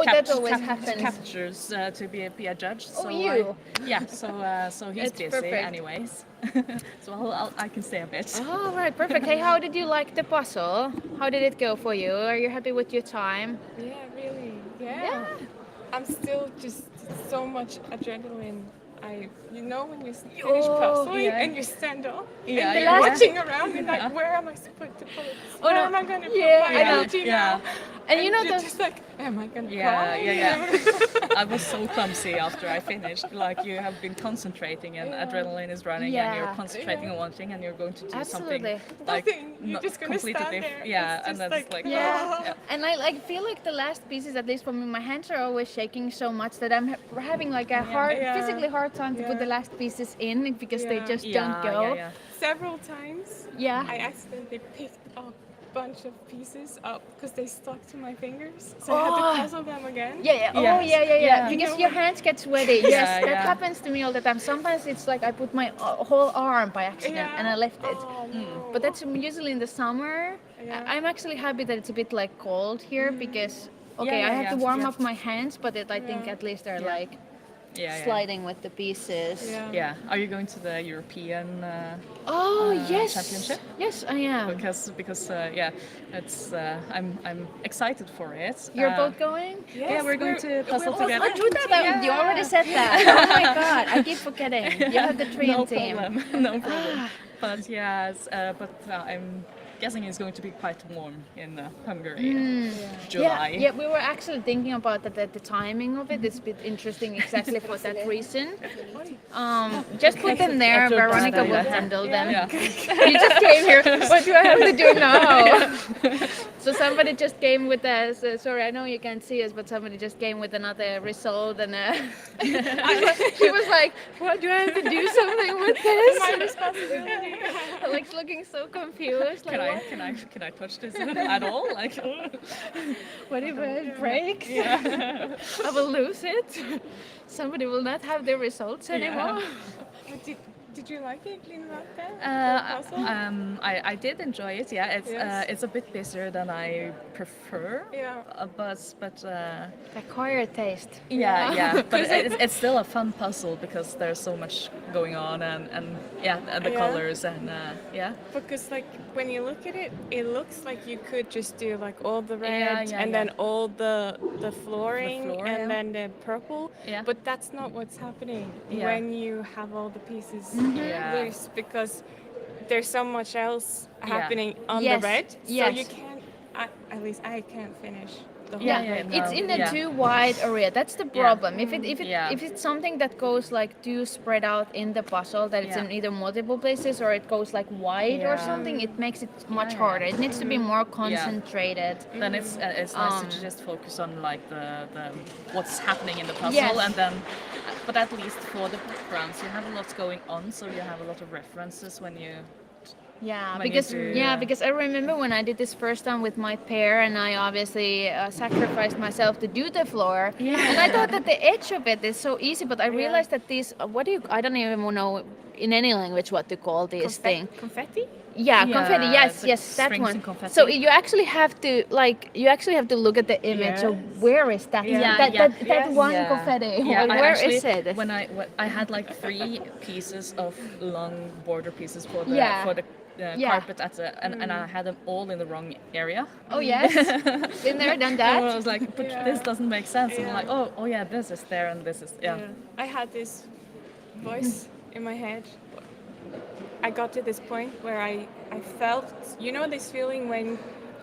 That always happens. Captures to be a judge. Oh, so you. so he's It's busy perfect. anyways. So I can stay a bit. All right. Perfect. Hey, how did you like the puzzle? How did it go for you? Are you happy with your time? Yeah, really. Yeah. I'm still just so much adrenaline. When you finish puzzling yeah. and you stand up Yeah, and yeah. you're watching around, you're like, where am I supposed to put it? Where am I going to put my I know. energy Yeah. now? And you know you're the- just like, am I going to Yeah. cry? I was so clumsy after I finished. Like you have been concentrating and adrenaline is running and you're Yeah. concentrating on one thing and you're going to do Absolutely. something like Nothing. You're not just gonna completely stand different. there. Yeah, It's and just that's like, like Yeah. And I feel like the last pieces, at least for me, my hands are always shaking so much that I'm having like a physically hard time to put the last pieces in because they Yeah. just don't go. Yeah. Several times Yeah. I accidentally picked up bunch of pieces up because they stuck to my fingers. So I had to puzzle them again. Yeah. Oh, Yes. yeah. Yeah. Because your hands get sweaty. Yes, Yeah, that yeah. happens to me all the time. Sometimes it's like I put my whole arm by accident and I left it. Oh, no. But that's usually in the summer. Yeah. I'm actually happy that it's a bit like cold here because okay, Yeah, I have to warm yeah. up my hands, but I think at least they're like Yeah. sliding with the pieces. Yeah. Yeah. Are you going to the European Oh yes, championship? yes I am. Because yeah, it's I'm excited for it. You're both going? Yeah, we're going to puzzle together. I do that. You already said that. Oh my god, I keep forgetting. You have the dream No team. problem. No problem. But yes, I'm guessing it's going to be quite warm in Hungary in July. Yeah, we were actually thinking about that. The timing of it is a bit interesting, exactly for that reason. Just put them there. Veronica will handle them. Yeah. You just came here. What do I have to do now? So somebody just came with us. Sorry, I know you can't see us, but somebody just came with another result, and she was like, "What do I have to do something with this?" My responsibility. Like looking so confused. Like, Can I touch this at all? Like, what if it breaks? I will lose it. Somebody will not have their results anymore. But did you like it, Linvate? I did enjoy it. Yeah, it's a bit busier than I prefer. Yeah. But Acquired taste. yeah. But it's still a fun puzzle because there's so much going on and the colors and yeah. Because like when you look at it, it looks like you could just do like all the red and then all the flooring and then the purple. Yeah. But that's not what's happening when you have all the pieces loose because there's so much else happening on the red. So you can't. At least I can't finish. The whole red. It's in a too wide area. That's the problem. If it's something that goes like too spread out in the puzzle, that it's in either multiple places or it goes like wide or something, it makes it much harder. It needs to be more concentrated. Then it's nice to just focus on like the what's happening in the puzzle and then. But at least for the backgrounds, you have a lot going on, so you have a lot of references when you. Because I remember when I did this first time with my pair, and I obviously sacrificed myself to do the floor. And I thought that the edge of it is so easy, but I realized that these I don't even know in any language what to call this thing. Confetti? Yeah, confetti. Yes, that strings one. and confetti. So you actually have to look at the image. So where is that? That one confetti. Yeah, where is it? When I had like 3 pieces of long border pieces for the carpet and I had them all in the wrong area. Oh yes, been there, done that. I was like, but this doesn't make sense. And I'm like, oh yeah, this is there and this is I had this voice in my head. I got to this point where I felt, this feeling when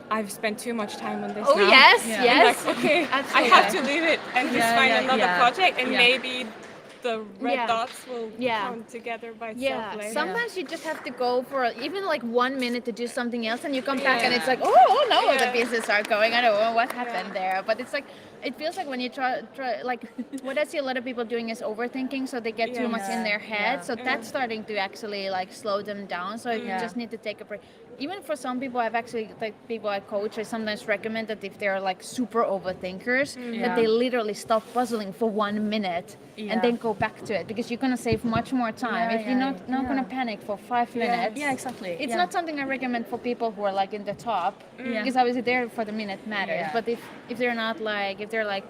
I've spent too much time on this now. Yes. Like, okay, I have to leave it and just find another project and maybe the red dots will come together by itself later. Sometimes you just have to go for even like 1 minute to do something else and you come back and it's like, oh no, the pieces are going. I don't know what happened there. But it's like, it feels like when you try like what I see a lot of people doing is overthinking, so they get too much in their head. So that's starting to actually like slow them down. So you just need to take a break. Even for some people, I've actually, like people I coach, I sometimes recommend that if they're like super overthinkers, that they literally stop puzzling for 1 minute and then go back to it, because you're gonna save much more time if you're not gonna panic for 5 minutes. Yeah, exactly. It's not something I recommend for people who are like in the top, because obviously there for the minute matters. But if they're not like, if they're like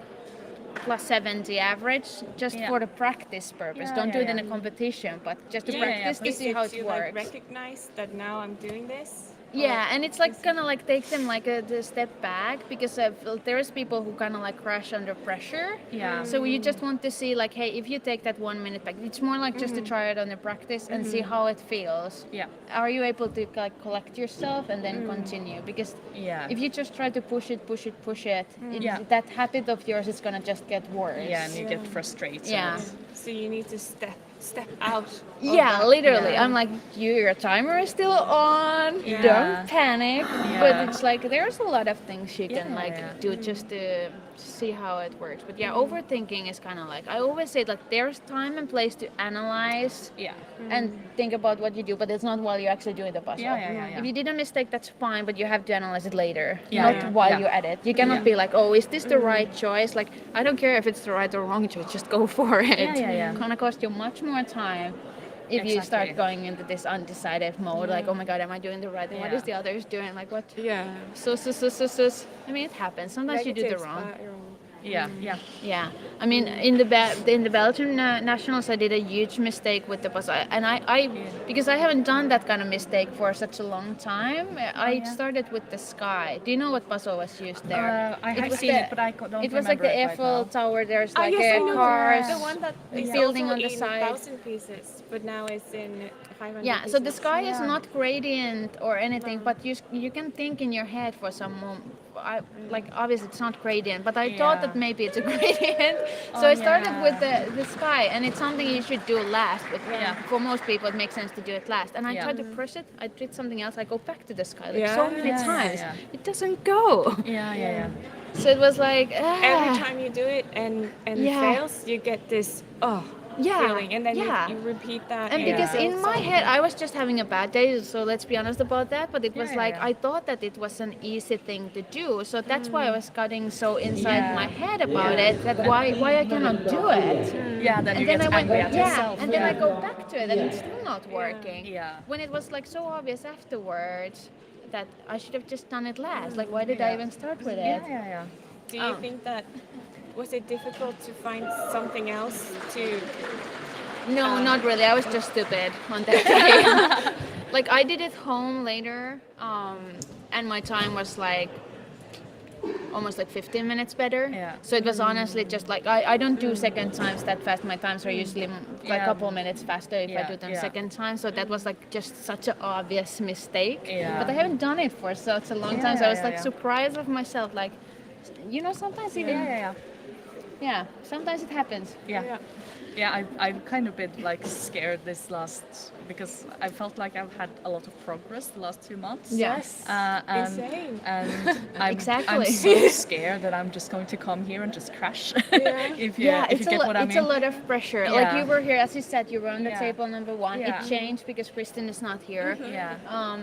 plus 70 average, just for the practice purpose. Don't do it in a competition, but just to practice to see how it works. Like recognize that now I'm doing this. Yeah, and it's like kind of like take them like a step back, because there's people who kind of like crash under pressure. Yeah. So you just want to see like, hey, if you take that 1 minute back, it's more like just to try it on the practice and see how it feels. Yeah. Are you able to like collect yourself and then continue? Because if you just try to push it, that habit of yours is gonna just get worse. Yeah, and you get frustrated. Yeah. So you need to step step out. Yeah, literally. Yeah. I'm like, your timer is still on. Yeah. Don't panic. Yeah. But it's like there's a lot of things you can Yeah, like yeah. do just to see how it works. But yeah, overthinking is kind of like I always say like there's time and place to analyze Yeah. and think about what you do, but it's not while you're actually doing the puzzle. Yeah. If you did a mistake, that's fine, but you have to analyze it later, Yeah, not yeah. while Yeah. you're at it. You cannot be like, oh, is this the right choice? Like, I don't care if it's the right or wrong choice, just go for it. Yeah. Gonna cost you much more time if you start Exactly. going into this undecided mode, like, oh my god, am I doing the right thing? What is the others doing? Like, what? Yeah. So. I mean, it happens. Sometimes you do the Negative wrong. spiral. Yeah. Yeah, I mean, in the Belgian nationals, I did a huge mistake with the puzzle, and I because I haven't done that kind of mistake for such a long time. I started with the sky. Do you know what puzzle was used there? I have was seen the- it, but I don't It was like the remember it right Eiffel now. Tower. There's Ah, like yes, I know cars. the one that is building also on the in side. 1,000 pieces, but now it's in 500 Yeah, pieces. so the sky is Yeah. not gradient or anything, but you can think in your head for some moment. Like obviously it's not gradient, but I thought that maybe it's a gradient. So I started with the sky, and it's something you should do last. But for most people, it makes sense to do it last. And I tried to push it. I did something else. I go back to the sky like so many times. It doesn't go. Yeah. So it was like Every time you do it and it fails, you get this feeling, and then you repeat that. And because in my head I was just having a bad day, so let's be honest about that, but it was I thought that it was an easy thing to do, so that's why I was getting so inside my head about it, that why I cannot do it. Yeah, then you And then get I went angry at yourself. and then I go back to it and it's still not working. Yeah. When it was like so obvious afterwards that I should have just done it last, like why did I even start with it? Yeah. Do you think that was it difficult to find something else to? No, not really. I was just stupid on that day. Like I did it home later, and my time was like almost like 15 minutes better. Yeah. So it was honestly just like I don't do second times that fast. My times are usually like a couple minutes faster if I do them second time. So that was like just such an obvious mistake. Yeah. But I haven't done it for such a long time. So I was like surprised of myself. Like, you know, sometimes even sometimes it happens. Yeah, I've kind of been like scared this last, because I felt like I've had a lot of progress the last 2 months. Yes. Insane. And I'm Exactly. so scared that I'm just going to come here and just crash. if you get what I mean. It's a lot of pressure. Like you were here, as you said, you were on the table number 1. Yeah. It changed because Kristen is not here. Yeah.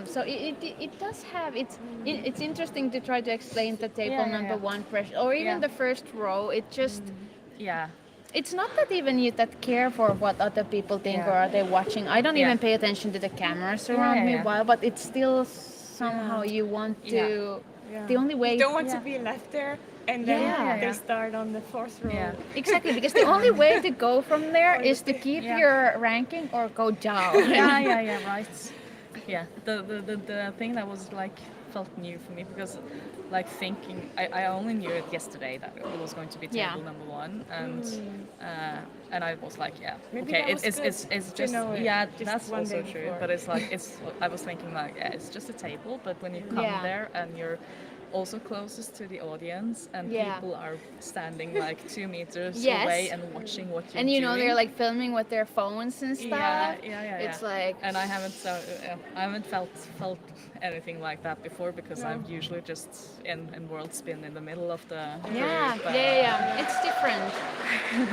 So it does have it's interesting to try to explain the table number 1 pressure, or even the first row. It just Yeah. it's not that even you that care for what other people think or are they watching. I don't even pay attention to the cameras around me while, but it's still somehow you want to. The only way. You don't want to be left there, and then they start on the 4th row. Yeah. Exactly, because the only way to go from there is to keep your ranking or go down. Right. Yeah. The thing that was like felt new for me, because like thinking I only knew it yesterday that it was going to be table number 1, and I was like Maybe okay, that was it's good to just know it just that's one also day true, before. but it's like I was thinking like it's just a table, but when you come there and you're also closest to the audience and people are standing like 2 meters away and watching what you're and you know doing. they're like filming with their phones and stuff. It's like, and I haven't felt anything like that before, because I'm usually just in world spin in the middle of the group. It's different.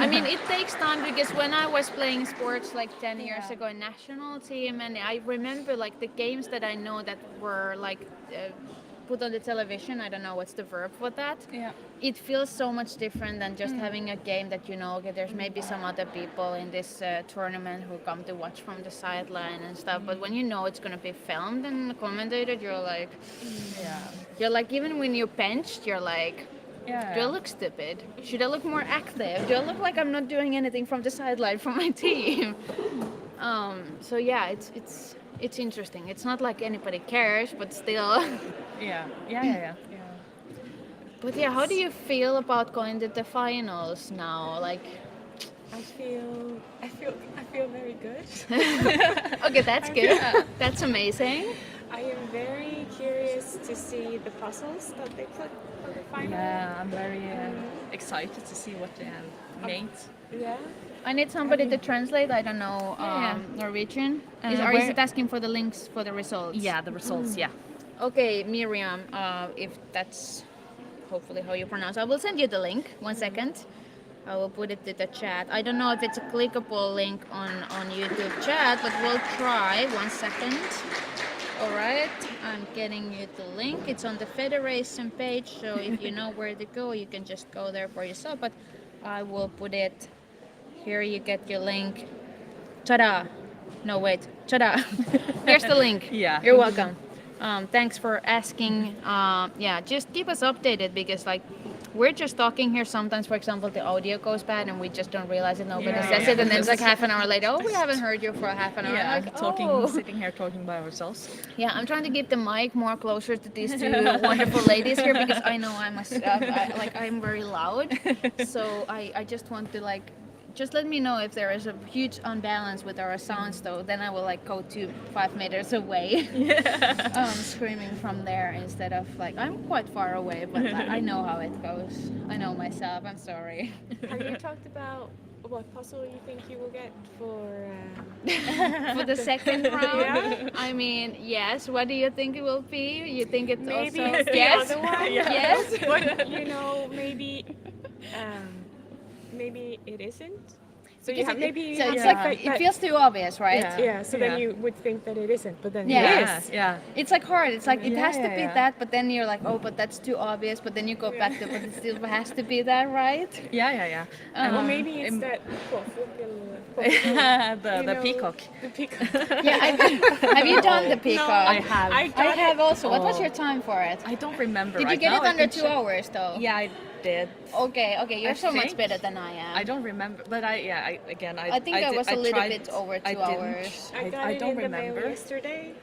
I mean, it takes time, because when I was playing sports like 10 years ago in national team, and I remember like the games that I know that were like put on the television, I don't know what's the verb for that. It feels so much different than just having a game that you know, okay, there's maybe some other people in this tournament who come to watch from the sideline and stuff, but when you know it's going to be filmed and commentated, you're like, you're like, even when you're benched, you're like, do I look stupid? Should I look more active? Do I look like I'm not doing anything from the sideline for my team? So yeah, it's interesting. It's not like anybody cares, but still. Yeah. But yeah, how do you feel about going to the finals now? Like, I feel very good. okay, that's good. That's amazing. I am very curious to see the puzzles that they put on the final. Yeah, I'm very excited to see what they have made. Yeah. I need somebody to translate. I don't know Norwegian. Or is it asking for the links for the results? Yeah, the results. Yeah. Okay, Miriam, if that's hopefully how you pronounce it, I will send you the link. 1 second. I will put it in the chat. I don't know if it's a clickable link on YouTube chat, but we'll try. 1 second. All right, I'm getting you the link. It's on the Federation page, so if you know where to go, you can just go there for yourself. But I will put it here. You get your link. Ta-da! No, wait. Ta-da! Here's the link. Yeah. You're welcome. Thanks for asking. Yeah, just keep us updated because like we're just talking here. Sometimes, for example, the audio goes bad and we just don't realize it. Nobody says it, and then it's like half an hour later. Oh, we haven't heard you for a half an hour. Yeah, Like, talking, sitting here talking by ourselves. Yeah, I'm trying to keep the mic more closer to these two wonderful ladies here because I know I'm very loud. So I just want to like. Just let me know if there is a huge unbalance with our sounds, though. Then I will like go to 5 meters away, screaming from there instead of like I'm quite far away, but I know how it goes. I know myself. I'm sorry. Have you talked about what puzzle you think you will get for For the second round, Yeah. I mean, yes. What do you think it will be? You think it's maybe also it's the yes? other one? Yes. But you know, maybe it isn't. So you have maybe So you it's have like that- it feels too obvious, right? yeah. So Yeah. then you would think that it isn't, but then Yeah. it is. Yeah. It's like hard. It's like it Yeah, has to yeah, be yeah. that, but then you're like, oh, but that's too obvious. But then you go back to, but it still has to be that, right? Yeah. Or maybe it's that the peacock. The peacock. Yeah. Have you done the peacock? I have. I have also. What was Oh. your time for it? I don't remember. Did you right get now. it I under can 2 check. hours though? Yeah, I did. Okay. You're I so much think. better than I am. I don't remember, but I think I was a little tried- bit over I 2 didn't. hours. I got I it don't in the remember. mail yesterday.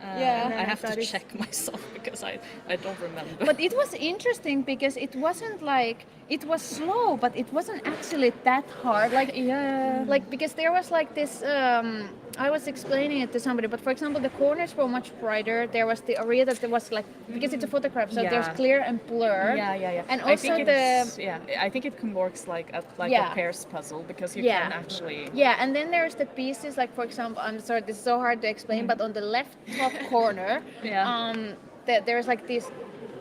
Yeah. And then I I have to thought it's- check myself because I don't remember. But it was interesting because it wasn't like it was slow, but it wasn't actually that hard. Like like because there was like this. I was explaining it to somebody, but for example, the corners were much brighter. There was the area that there was like because it's a photograph, so there's Yeah. clear and blur. Yeah. And I also think I think it can works like Yeah. a pairs puzzle because you Yeah. can actually. Yeah, and then there's the pieces like for example, I'm sorry, this is so hard to explain, but on the left top corner, Yeah. there's like this.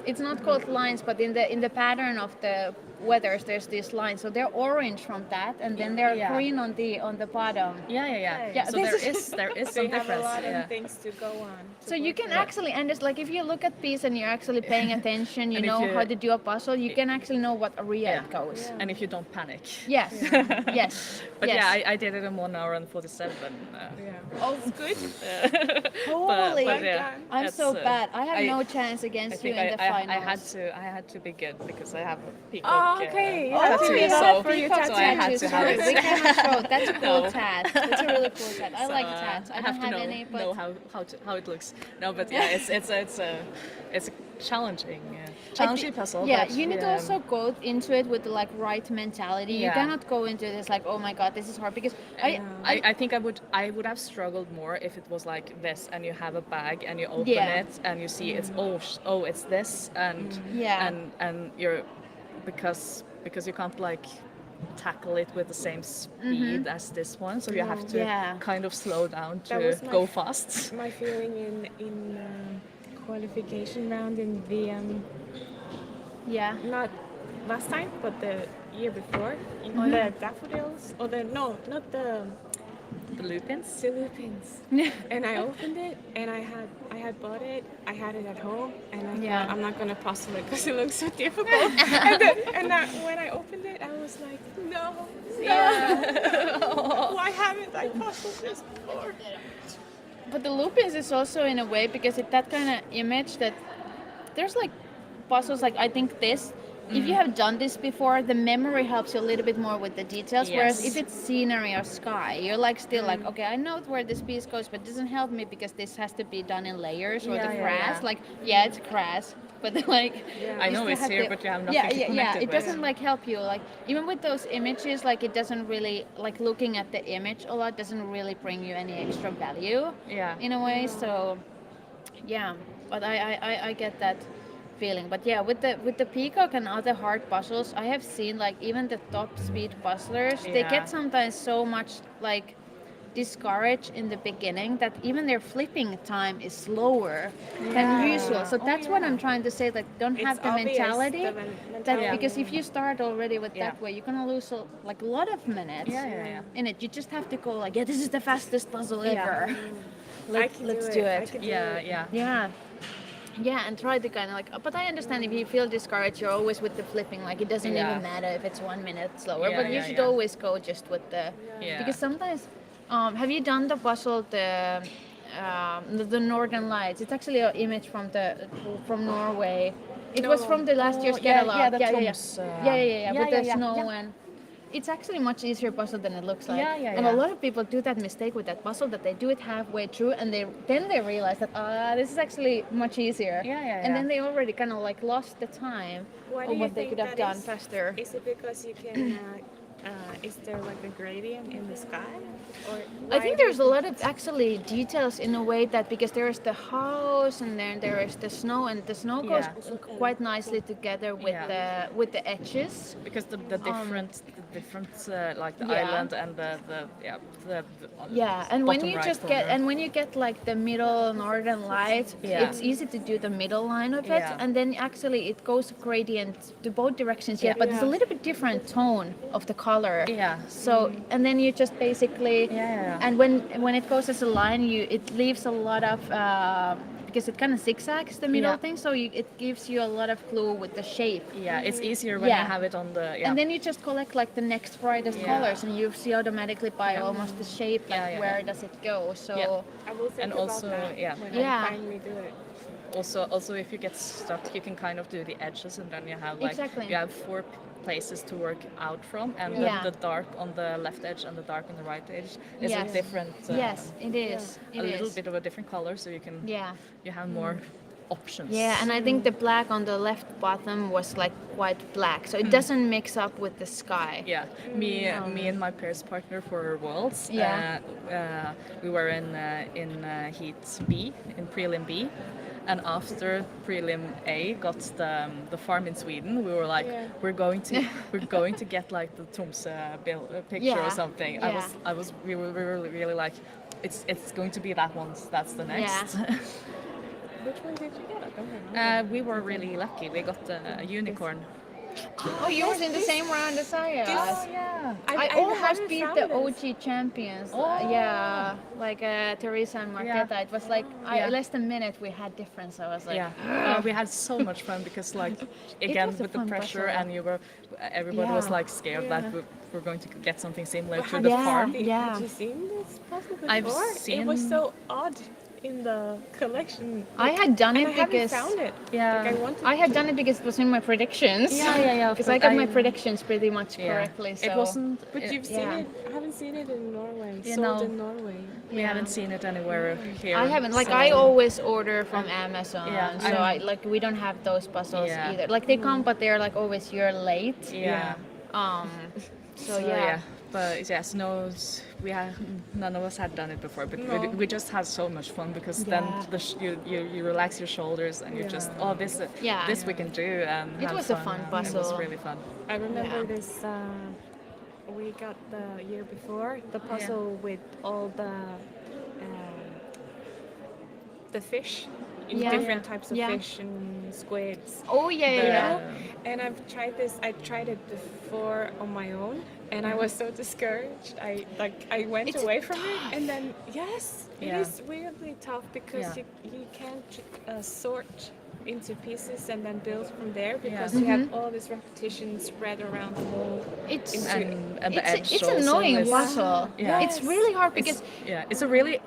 It's not called lines, but in the pattern of the weathers, there's these lines. So they're orange from that, and then they're Yeah. green on the bottom. Yeah. So this there is- there is They some have a difference. lot Yeah. of things to go on. to So you work can with. actually, and it's like if you look at piece and you're actually paying attention, you And if know you- how to do a puzzle. You can actually know what area Yeah. it goes. Yeah. And if you don't panic. Yes, yes. But yes. yeah, I did it in 1 hour and 47. Yeah. Oh, good. But Holy, yeah, I'm it's, so bad. I have no chance I against you think in the I finals. had to be good because I have a peacock. Oh, okay. Oh, tattoo, you so, have peacock so I had tattoos. to have Sorry, it. we cannot show. That's a cool No. tat. That's a really cool tat. I So, like tats. I have don't to have know, any, but know how it looks. No, but yeah, it's a challenging puzzle. yeah, but, you need to also go into it with the like right mentality. You Yeah. cannot go into this like, oh my god, this is hard because I think I would have struggled more if it was like this and you have a bag and you open Yeah. it and you see it's it's this and Yeah. and you're because you can't like tackle it with the same speed as this one, so you have to Yeah. kind of slow down That to was my go fast. My feeling in qualification round in VM, yeah. not last time, but the year before, in the daffodils, or not The lupins. the lupins. And I opened it, and I had bought it. I had it at home, and I Yeah. thought I'm not gonna puzzle it because it looks so difficult. When I opened it, I was like, no. Why haven't I puzzled this before? But the lupins is also in a way because it's that kind of image that there's like puzzles like I think this. If you have done this before, the memory helps you a little bit more with the details. Whereas Yes. if it's scenery or sky, you're like still like, okay, I know where this piece goes, but it doesn't help me because this has to be done in layers or Yeah, the yeah, grass. yeah. Like, yeah, it's grass, but like, I you know still it's have here, to- but you have nothing yeah, to yeah, connect yeah. it It with. doesn't like help you. Like even with those images, like it doesn't really like looking at the image a lot doesn't really bring you any extra value Yeah. in a way. So Yeah, but I get that feeling. But yeah, with the peacock and other hard puzzles, I have seen like even the top speed puzzlers, they Yeah. get sometimes so much like discouraged in the beginning that even their flipping time is slower than usual. So that's what I'm trying to say. Like, don't have It's the obvious, mentality the that mentality. because if you start already with Yeah. that way, you're gonna lose like a lot of minutes Yeah. in it. You just have to go like, yeah, this is the fastest puzzle Yeah. ever. I can Let's do do it. I it. can do Yeah, it. yeah. Yeah. Yeah, and try to kind of like, but I understand if you feel discouraged, you're always with the flipping. Like, it doesn't Yeah. even matter if it's 1 minute slower, Yeah, but you yeah, should yeah. always go just with the, Yeah. because sometimes, have you done the puzzle, the Northern Lights? It's actually an image from Norway. It was from the last year's catalog. Yeah, the yeah, Troms, with the snow yeah. and. It's actually much easier puzzle than it looks like. Yeah, And a yeah. lot of people do that mistake with that puzzle that they do it halfway through and then they realize that this is actually much easier. Yeah. And then they already kind of like lost the time Why of do you what they think could have that done is? faster. Is it because you can? Is there like a gradient in the sky? Or I why think do you there's a lot of actually details in a way that because there is the house and then there is the snow and the snow goes Yeah. quite nicely together with Yeah. the edges. Because the different like the Yeah. island and the Yeah, and when bottom you right just corner. when you get like the middle northern light, Yeah. it's easy to do the middle line of it, Yeah. and then actually it goes gradient to both directions. Yeah, Yeah. but it's a little bit different tone of the color. Yeah. So and then you just basically Yeah. and when it goes as a line, it leaves a lot of. Because it kind of zigzags the middle Yeah. thing, so it gives you a lot of clue with the shape. Yeah, it's easier when Yeah. you have it on the And then you just collect like the next brightest Yeah. colors, and you see automatically by almost the shape, like Yeah, yeah, where yeah. does it go. So Yeah. I will think And about also, that yeah. when Yeah. I finally do it. Also if you get stuck, you can kind of do the edges, and then you have like Exactly. you have four places to work out from, and Yeah. then the dark on the left edge and the dark on the right edge is Yes. a different. yes, it is. A It little is. bit of a different color, so you can Yeah. you have more options. Yeah, and I think the black on the left bottom was like quite black, so it doesn't mix up with the sky. Yeah, me and my pairs partner for Worlds. Yeah. We were in heat B, in prelim B, and after prelim A got the farm in Sweden. We were like, Yeah. we're going to get like the Tromsø picture Yeah. or something. Yeah. We were really like, it's going to be that one. That's the next. Which one did you get? I don't remember. We were really lucky. We got a unicorn. Oh, you was in the same round as I was. yeah. I almost haven't beat found the this. OG champions. Oh. Yeah, like Teresa and Marketa. It was like Yeah. less than a minute we had difference. I was like, Yeah, we had so much fun because, like, again was a with the fun pressure, puzzle. and everybody was Yeah. like scared that we're going to get something similar to Have the you Yeah. farm. Have you seen this puzzle before? I've It was seen- so odd in the collection. I had done and it I haven't because found it. Yeah. Like I wanted. I had done it because it was in my predictions. Yeah. Because I got my predictions pretty much Yeah. correctly. So It wasn't. But you've seen yeah. it. I haven't seen it in Norway. You Sold know, in Norway. We Yeah. haven't seen it anywhere here. I haven't. Like so- I always order from Amazon. Yeah, So I- we don't have those puzzles Yeah. either. Like they come, but they're like always year late. Yeah. So yeah. But yes, none of us had done it before, but No. we just had so much fun because Yeah. then you relax your shoulders and you just Yeah. this we can do, and It have was a fun, fun and It was puzzle. really fun. I remember Yeah. this. We got the year before the puzzle with all the fish, in Yeah. different types of Yeah. fish and squids. Oh yeah, You yeah. know? And I've tried this. I tried it before on my own, and I was so discouraged. I went It's away from it, and then yes, it Yeah. is weirdly tough because Yeah. you can't sort into pieces and then build from there because Yeah. you have all this repetition spread around the whole. It's And the edge it's also annoying is- puzzle. Yeah. It's really hard because It's a really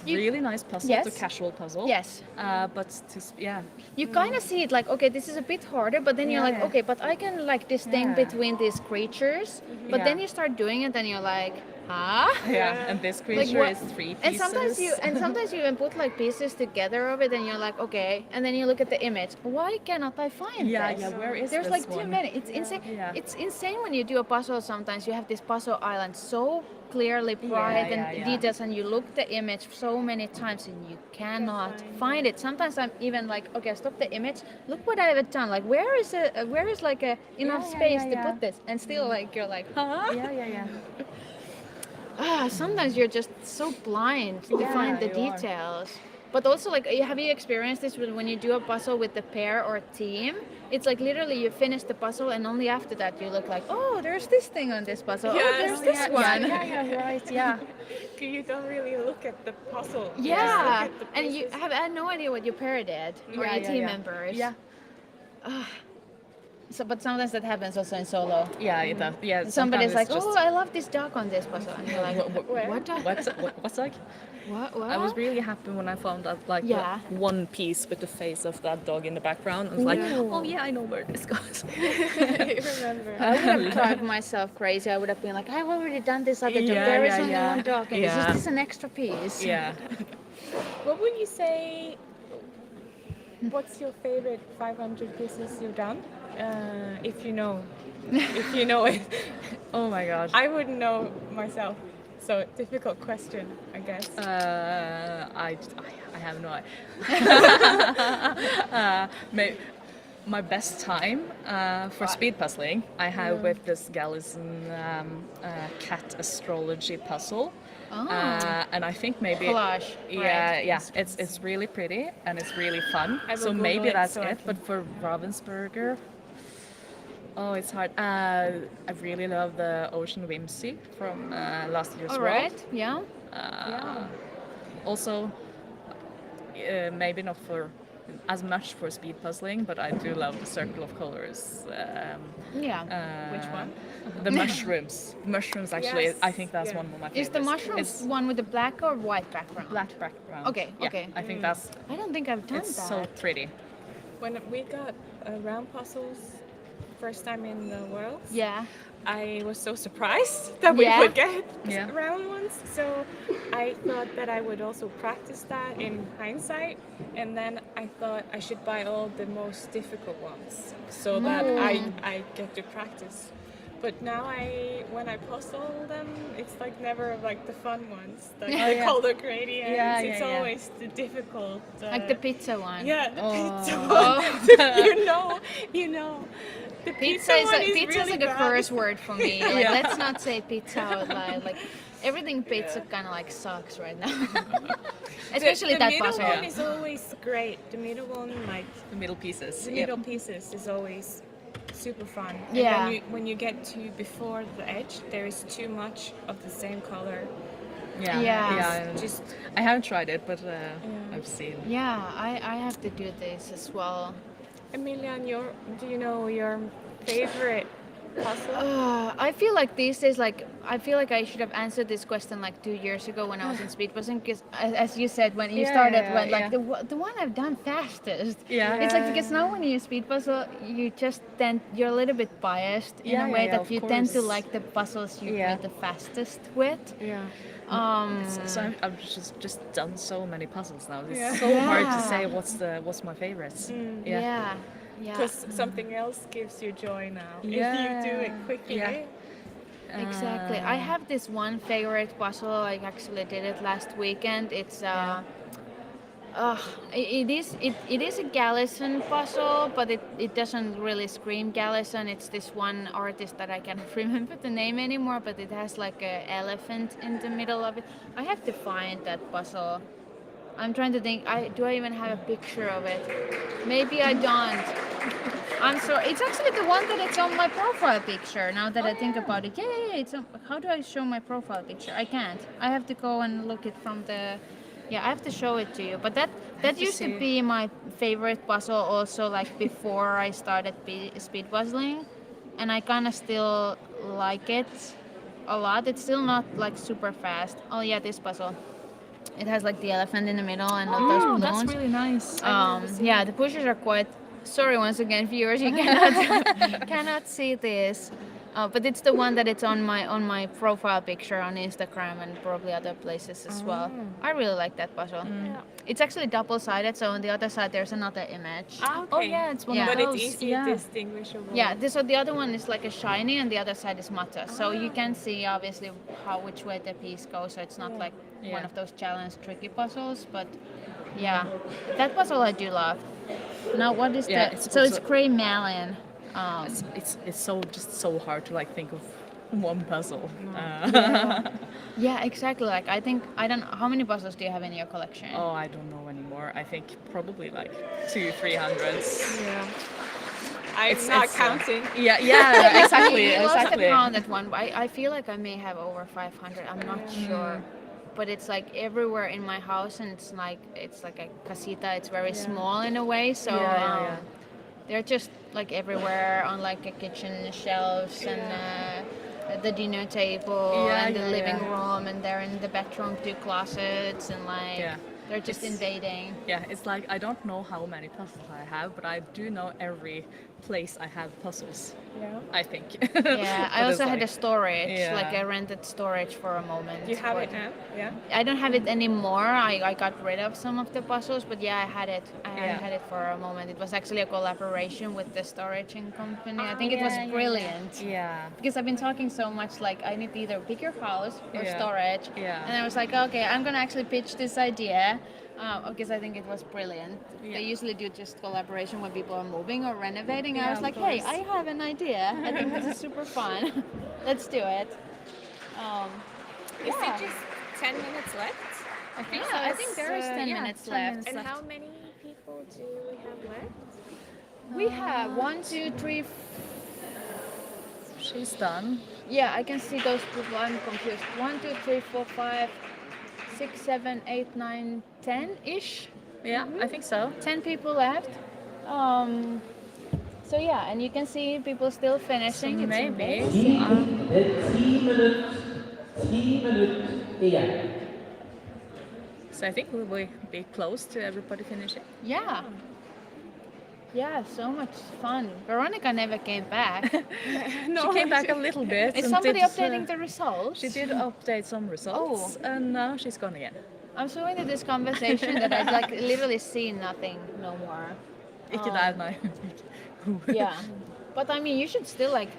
You- really nice puzzle. Yes. It's a casual puzzle. yes, But yeah. you kind of see it like okay, this is a bit harder, but then you're like Yeah. okay, but I can like distinct Yeah. between these creatures. But Yeah. then you start doing it, and you're like huh? Yeah, and this creature what- is 3 pieces. And sometimes you even put like pieces together of it, and you're like, okay, and then you look at the image. Why cannot I find Yeah, this? yeah, where is There's this like too one? many. It's insane. Yeah. It's insane when you do a puzzle. Sometimes you have this puzzle island so clearly bright and details, and you look the image so many times and you cannot find it. Sometimes I'm even like, okay, stop the image. Look what I've done. Like, where is like a enough space to put this? And still, like, you're like, huh? Yeah. Sometimes you're just so blind to find the you are. details. But also, like, have you experienced this when you do a puzzle with the pair or team? It's like literally you finish the puzzle, and only after that you look like, oh, there's this thing on this puzzle. Yes. Oh, there's this one. Yeah, right, yeah. You don't really look at the puzzle. You just Yeah, look at the and you pieces. have had no idea what your pair did or your team members. Yeah. So, but sometimes that happens also in solo. Yeah, it does. Yeah, Somebody's sometimes like, it's oh, I love this dog on this puzzle, and you're like, what? What's like? What? I was really happy when I found that like Yeah. the one piece with the face of that dog in the background. I was like, oh yeah, I know where this goes. I remember. I would have driven myself crazy. I would have been like, I've already done this other job. Yeah, There is yeah, only yeah. one dog, and Yeah. this is an extra piece. Yeah. What would you say? What's your favorite 500 pieces you've done? If you know, if you know it. Oh my god. I wouldn't know myself, so difficult question, I guess. I have no idea. My best time for speed puzzling I have with this Galison cat astrology puzzle. And I think maybe Collage, yeah, right. yeah, it's really pretty and it's really fun. I will So Google maybe it that's so I it. can- But for Ravensburger, oh, it's hard. I really love the Ocean Whimsy from last year's All World. right. Yeah. Also, maybe not for as much for speed puzzling, but I do love the Circle of Colors. Yeah. Which one? The mushrooms. Mushrooms, actually, Yes, I think that's yeah. one of my favorites. Is the mushroom It's one with the black or white background? black background. Okay, Yeah, okay. I think that's I don't think I've done it's that. so pretty. When we got round puzzles first time in the world, Yeah. I was so surprised that we Yeah. would get Yeah. round ones. So I thought that I would also practice that in hindsight, and then I thought I should buy all the most difficult ones so that I get to practice. But now when I puzzle them, it's like never like the fun ones, like the yeah. color gradients. Yeah, it's yeah, yeah. always the difficult. Like the pizza one. Yeah, the pizza Oh. one. you know. The Pizza is one pizza is really like a bad. curse word for me. Like, Yeah. let's not say pizza out loud. Like everything pizza kind of like sucks right now. Especially the that middle puzzle. one is always great. The middle one, like The middle pieces. the Yep. middle pieces, is always super fun. And Yeah. then when you get to before the edge, there is too much of the same color. Yeah. Yeah. Yeah. Just I haven't tried it, but I've seen. Yeah, I have to do this as well. Emilian, do you know your favorite puzzle? I feel like these days, I feel like I should have answered this question like 2 years ago when I was in speed puzzling, because as you said, when you Yeah, started, yeah, when like yeah. the one I've done fastest. Yeah. It's like, because now when you speed puzzle, you're a little bit biased in Yeah, a way yeah, that of you tend to course. like the puzzles you Yeah. made the fastest with. Yeah. So I've just done so many puzzles now. It's Yeah. so hard to Yeah. say what's my favorites. Yeah. Because something else gives you joy now. If Yeah. you do it quickly. Yeah. Exactly. I have this one favorite puzzle. I actually did it last weekend. It's it is a Galison puzzle, but it doesn't really scream Galison. It's this one artist that I can't remember the name anymore, but it has like an elephant in the middle of it. I have to find that puzzle. I'm trying to think. Do I even have a picture of it? Maybe I don't. I'm sorry. It's actually the one that it's on my profile picture. Now that I think about it, yeah. It's how do I show my profile picture? I can't. I have to go and look it from the. Yeah, I have to show it to you. But that used to be my favorite puzzle also, like before I started speed puzzling, and I kind of still like it a lot. It's still not like super fast. Oh yeah, this puzzle. It has like the elephant in the middle and all those balloons. That's really nice. Yeah, the pushers are quite. Sorry once again, viewers, you cannot cannot see this. But it's the one that it's on my profile picture on Instagram and probably other places as well. I really like that puzzle. Yeah. It's actually double-sided, so on the other side there's another image. Okay. Oh yeah, it's one Yeah. of But those. it's easy yeah. distinguishable. Yeah, so the other one is like a shiny and the other side is matte. So you can see obviously which way the piece goes, so it's not like one Yeah. of those challenge tricky puzzles, but yeah, that puzzle I do love. Now what is Yeah, the it's so it's also- Gray Malin. It's so hard to like think of one puzzle. Yeah, exactly. Like I think I don't how many puzzles do you have in your collection? Oh, I don't know anymore. I think probably like 200-300. Yeah. I'm not counting. Yeah, yeah, exactly, You lost exactly. the count at one. But I feel like I may have over 500. I'm not sure. But it's like everywhere in my house, and it's like a casita. It's very small in a way, so Yeah. they're just like everywhere on like a kitchen shelves and the dinner table Yeah, and the yeah, living yeah. room, and they're in the bedroom, 2 closets, and like Yeah. they're just invading. Yeah, it's like I don't know how many puzzles I have, but I do know every place I have puzzles. Yeah. I think. Yeah, I But also it's had a like- storage, Yeah. like I rented storage for a moment. You have but it now? Yeah. I don't have it anymore. I got rid of some of the puzzles, but yeah, I had it. Yeah. had it for a moment. It was actually a collaboration with the storaging company. I think it was brilliant. Yeah. Because I've been talking so much, like I need to either pick your house or Yeah. storage. Yeah. And I was like, okay, I'm gonna actually pitch this idea. Because I think it was brilliant. Yeah. They usually do just collaboration when people are moving or renovating. Yeah, I was of like, hey, course. I have an idea. I think this is super fun. Let's do it. Is it just 10 minutes left? I think so. I think there is 10 minutes left. And how many people do we have left? We have 1, 2, 3. She's done. Yeah, I can see those people. I'm confused. 1, 2, 3, 4, 5, 6, 7, 8, 9, 10 ish. Yeah, I think so. 10 people left. So yeah, and you can see people still finishing. It's maybe. amazing. Det er 10 minutter igjen. So I think we will be close to everybody finishing. Yeah. Yeah, so much fun. Veronica never came back. She came back a little bit. Is and somebody did, updating the results? She did update some results, and now she's gone again. I'm so into this conversation that I like literally see nothing no more. Ikke der, nei. Yeah, but I mean, you should still like.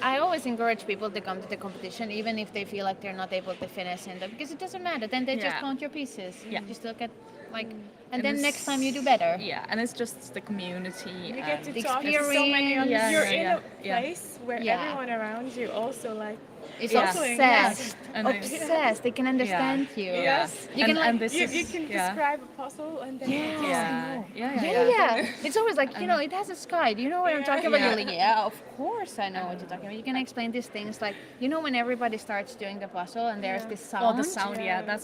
I always encourage people to come to the competition, even if they feel like they're not able to finish in them, because it doesn't matter. Then they just Yeah. count your pieces. Yeah. You still get like, and And then it's- next time you do better. Yeah, and it's just the community. You get to The talk to so many others. Yeah, You're yeah, in a yeah. place where Yeah. everyone around you also like It's Yeah. obsessed. And it's- Obsessed. They can understand you. Yes. You can like. this you is, can yeah. describe a puzzle and then Yeah. Yeah. It's always like, you know, it has a sky. Do you know what I'm talking about? Yeah. You're like, yeah, of course I know what you're talking about. You can explain these things like, you know, when everybody starts doing the puzzle and there's this sound. Oh, the sound, yeah, that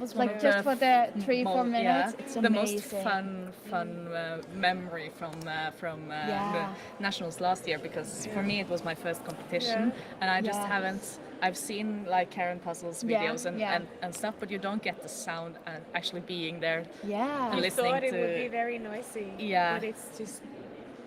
was one Like of just the for the 3-4 minutes, yeah, it's the most amazing. fun memory from Yeah. the nationals last year, because for me it was my first competition, and I just Yeah. haven't. I've seen like Karen puzzles Yeah, videos yeah. and stuff, but you don't get the sound and actually being there. Yeah. I listening thought it to- would be very noisy. Yeah. But it's just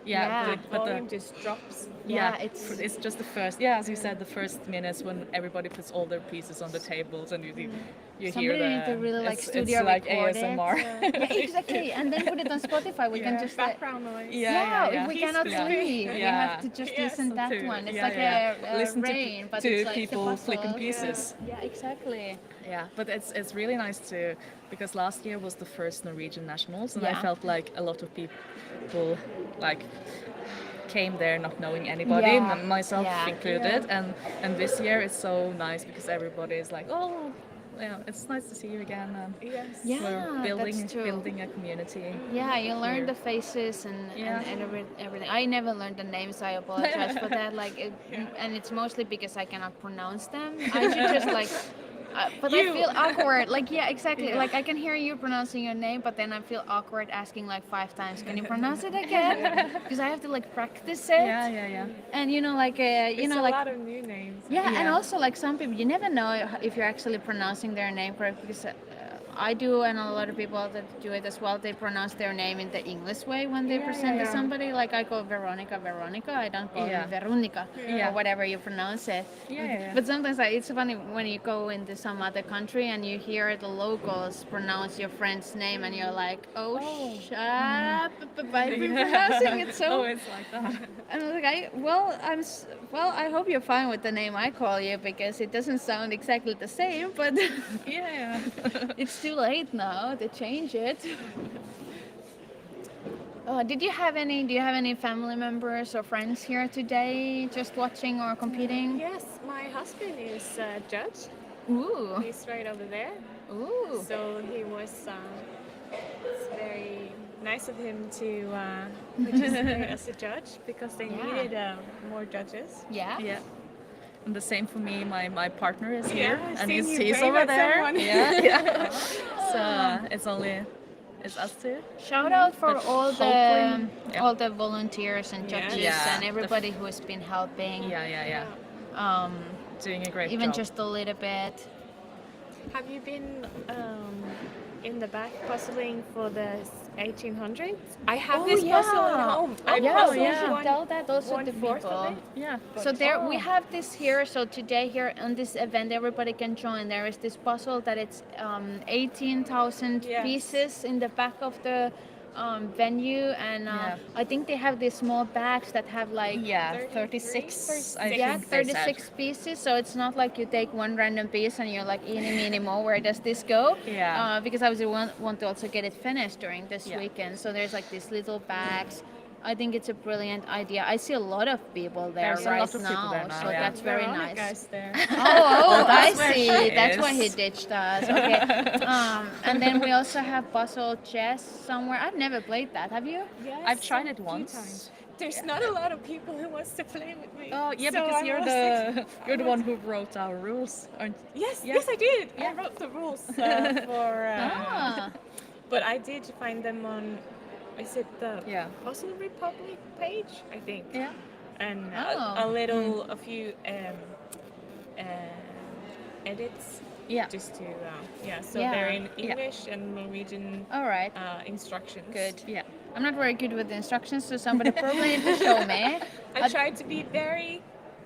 Yeah. the volume just drops. Yeah, it's it's- just the first. Yeah, as you said, the first minutes when everybody puts all their pieces on the tables and you hear Somebody the. need to really like it's studio like record ASMR. it. Yeah, exactly. And then put it on Spotify. We can just like, background noise. yeah, if we cannot Yeah. sleep, we Yeah. have to just Yes. listen that To- one. It's yeah, like yeah. a Listen rain, but to it's like people the flicking puzzle. pieces. Yeah, exactly. Yeah, but it's really nice to, because last year was the first Norwegian nationals, and I Yeah. felt like a lot of people like came there not knowing anybody, Yeah. and myself Yeah. included. And this year it's so nice because everybody is like, oh, yeah, it's nice to see you again. And Yes. Yeah, we're that's true. building a community. Yeah, you learn Here. the faces and, Yeah. and everything. I never learned the names. I apologize for that. Like, and it's mostly because I cannot pronounce them. I should just like. But I feel awkward. Like, yeah, exactly. Like, I can hear you pronouncing your name, but then I feel awkward asking like 5 times. Can you pronounce it again? Because I have to like practice it. Yeah. And you know, like, you It's know, a like. lot of new names. Yeah, and Yeah. also like some people, you never know if you're actually pronouncing their name correct because I do, and a lot of people that do it as well. They pronounce their name in the English way when they present to somebody. Like I call Veronica. I don't call it Veronica or whatever you pronounce it. But sometimes it's funny when you go into some other country and you hear the locals pronounce your friend's name, and you're like, oh. shut up! I've been pronouncing it so. Oh, it's like that. And I was like, I hope you're fine with the name I call you, because it doesn't sound exactly the same, but it's too late now to change it. Do you have any family members or friends here today just watching or competing? Yes, my husband is a judge. Ooh. He's right over there. Ooh. So he was, it's very nice of him to participate as a judge, because they needed more judges. Yeah. And the same for me. My partner is here, and he's wave over at there. someone. So it's us two. Shout out for But all hopefully- the volunteers and judges and everybody who has been helping. Doing a great Even job. just a little bit. Have you been in the back puzzling for the 1800s? I have this puzzle at home. I puzzled you should one- tell that also to 1/4 people. of it. Yeah. So there we have this here. So today here on this event, everybody can join. There is this puzzle that it's 18,000 Yes. pieces in the back of the venue, and I think they have these small bags that have like 36. I yeah, think they said. 36 pieces. So it's not like you take one random piece and you're like, eeny, meeny, mo, where does this go? Because I was want to also get it finished during this weekend. So there's like these little bags. I think it's a brilliant idea. I see a lot of people there There's a right lot of people now, there now, so yeah. that's very Veronica's nice. there. I that's where see. she That's why is. he ditched us. Okay. And then we also have puzzle chess somewhere. I've never played that. Have you? Yes, I've tried it a few once. times. There's not a lot of people who wants to play with me. Oh yeah, So because I you're was you're the one who wrote our rules, aren't you? Yes, I did. I wrote the rules for. Ah. But I did find them on. Is it the Yeah. Puzzle Republic page? I think. Yeah. And Oh. a few edits. Yeah. Just to so Yeah. they're in English and Norwegian All right. instructions. Good. Yeah. I'm not very good with the instructions, so somebody probably need to show me. I tried to be very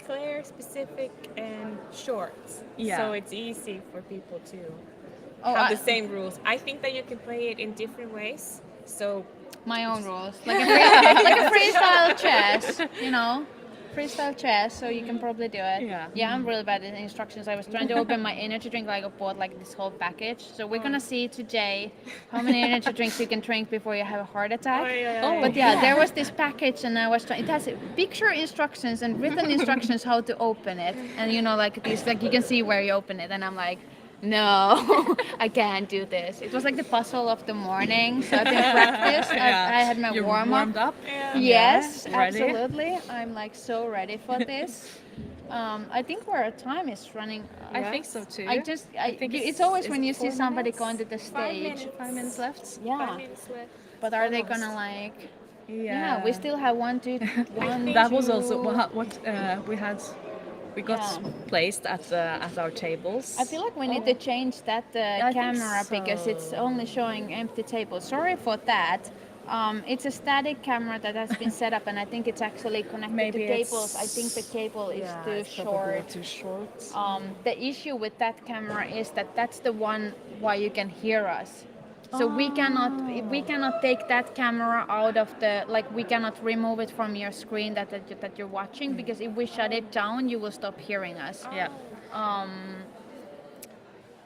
clear, specific, and short. Yeah. So it's easy for people to Oh, have the same rules. I think that you can play it in different ways. So my own rules, like a freestyle chess, freestyle chess. So you can probably do it. Yeah. I'm really bad at instructions. I was trying to open my energy drink, like I bought like this whole package. So we're gonna see today how many energy drinks you can drink before you have a heart attack. But there was this package, and I was trying. It has picture instructions and written instructions how to open it, and like these, like you can see where you open it, and I'm like, no, I can't do this. It was like the puzzle of the morning. So I've been practiced. I had my You're warm warmed up. up. Yes, ready? absolutely. I'm like so ready for this. I think our time is running. I think so too. I think it's always when you see 4 somebody minutes? going to the 5 stage. minutes. 5 minutes left. Yeah, 5 minutes left. but are they Almost. gonna like? Yeah, we still have 1, 2, 1. That was also what we got Yeah. placed at our tables. I feel like we need to change that I think camera because it's so. only showing empty tables. Sorry for that. It's a static camera that has been set up, and I think it's actually connected Maybe to it's- cables. I think the cable is too it's probably short. Too short. The issue with that camera is that that's the one why you can hear us. So we cannot take that camera out of the, like we cannot remove it from your screen that you're watching, because if we shut it down, you will stop hearing us. Yeah.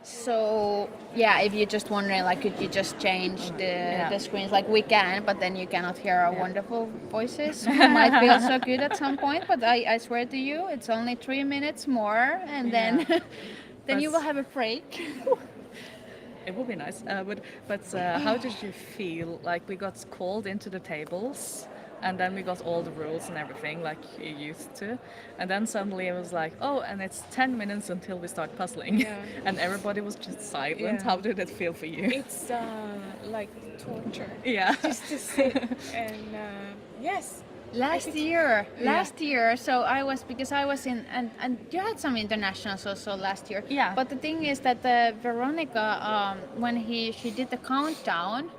So yeah, if you're just wondering, like, could you just change the screens? Like we can, but then you cannot hear our wonderful voices. We might feel so good at some point, but I swear to you, it's only 3 minutes more, and then then you will have a break. It would be nice. But how did you feel? Like we got called into the tables, and then we got all the rules and everything like you used to, and then suddenly it was like, oh, and it's 10 minutes until we start puzzling, and everybody was just silent. Yeah. How did it feel for you? It's like torture. Yeah. Just to sit and yes, Last year. So I was because I was in and you had some internationals also last year. Yeah. But the thing is that Veronica, when she did the countdown,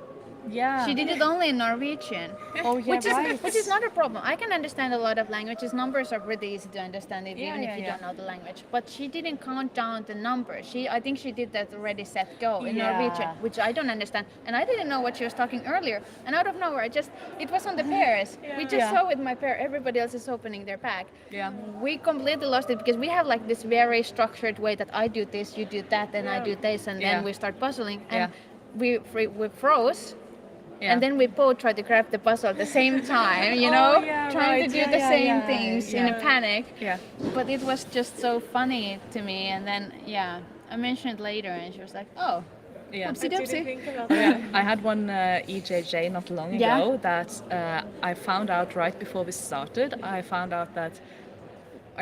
Yeah. she did it only in Norwegian. Oh, yeah, Which is not a problem. I can understand a lot of languages. Numbers are pretty easy to understand even if you don't know the language. But she didn't count down the numbers. I think she did that ready, set, go in Norwegian, which I don't understand. And I didn't know what she was talking earlier. And out of nowhere, it was on the pairs. We just saw with my pair. Everybody else is opening their pack. Yeah. We completely lost it because we have like this very structured way that I do this, you do that, and I do this, and then we start puzzling. And we froze. Yeah. And then we both tried to grab the puzzle at the same time, trying to do the same things in a panic. Yeah. But it was just so funny to me. And then, I mentioned it later, and she was like, "Oh, oopsie doopsie." I had one EJJ not long ago that I found out right before we started. I found out that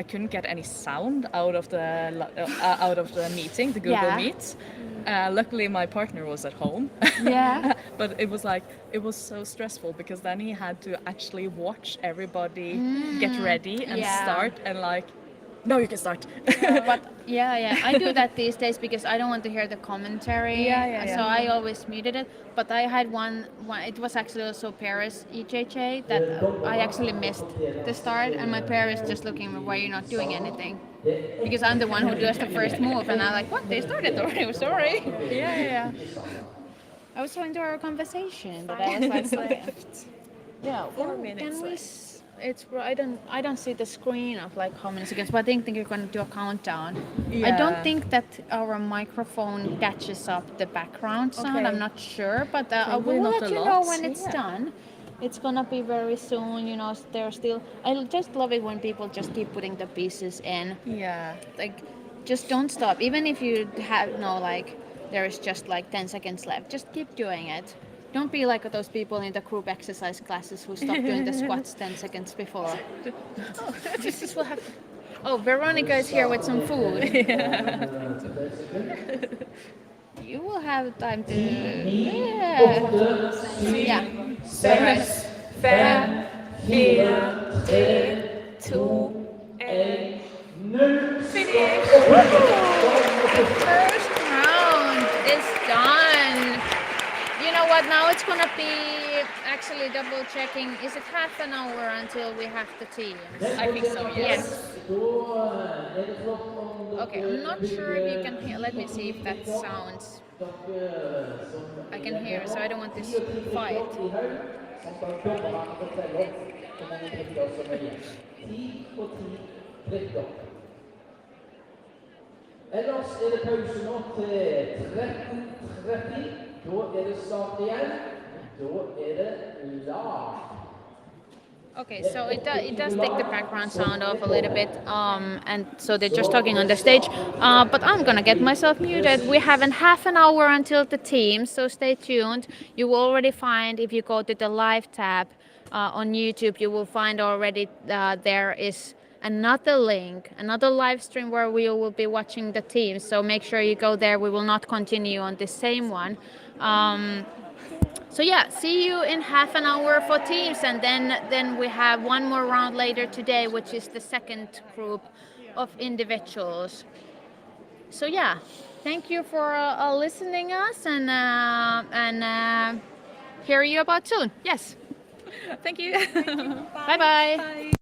I couldn't get any sound out of the meeting, the Google Meet. Luckily, my partner was at home. Yeah. But it was so stressful because then he had to actually watch everybody get ready and start and like, no, you can start. But I do that these days because I don't want to hear the commentary. So I always muted it. But I had one. It was actually also Paris EJJ that I actually missed the start, and my pair is just looking at why you're not doing anything. Because I'm the one who does the first move, and I'm like, what? They started already. Sorry. Yeah. I was trying to our conversation, but I was like, left. Yeah. 4 minutes. I don't see the screen of like how many seconds, but I think you're going to do a countdown. Yeah. I don't think that our microphone catches up the background sound. I'm not sure, but we'll let you know when it's done. It's gonna be very soon, they're still. I just love it when people just keep putting the pieces in. Yeah. Like, just don't stop. Even if you have there is just like 10 seconds left, just keep doing it. Don't be like those people in the group exercise classes who stop doing the squats 10 seconds before. This is what happened. Oh, Veronica is here with some food. You will have time to... Yeah. 6, 5, 4, 3, 2, 1. Finish! The first round is done. You know what? Now it's gonna be actually double checking. Is it half an hour until we have the teams? I think so. Yes. Okay, I'm not sure if you can hear. Let me see if that sounds. I can hear, so I don't want this fight. Ellers det pause nå til 13:30. Da det start igjen. Da det lag. Okay, so it does take the background sound off a little bit, and so they're just talking on the stage. But I'm gonna get myself muted. We have half an hour until the teams, so stay tuned. You will already find, if you go to the live tab on YouTube, you will find already there is another link, another live stream where we will be watching the teams. So make sure you go there. We will not continue on the same one. So yeah, see you in half an hour for teams, and then we have one more round later today, which is the second group of individuals. So yeah, thank you for listening us, and hear you about soon. Yes. Thank you. Bye bye.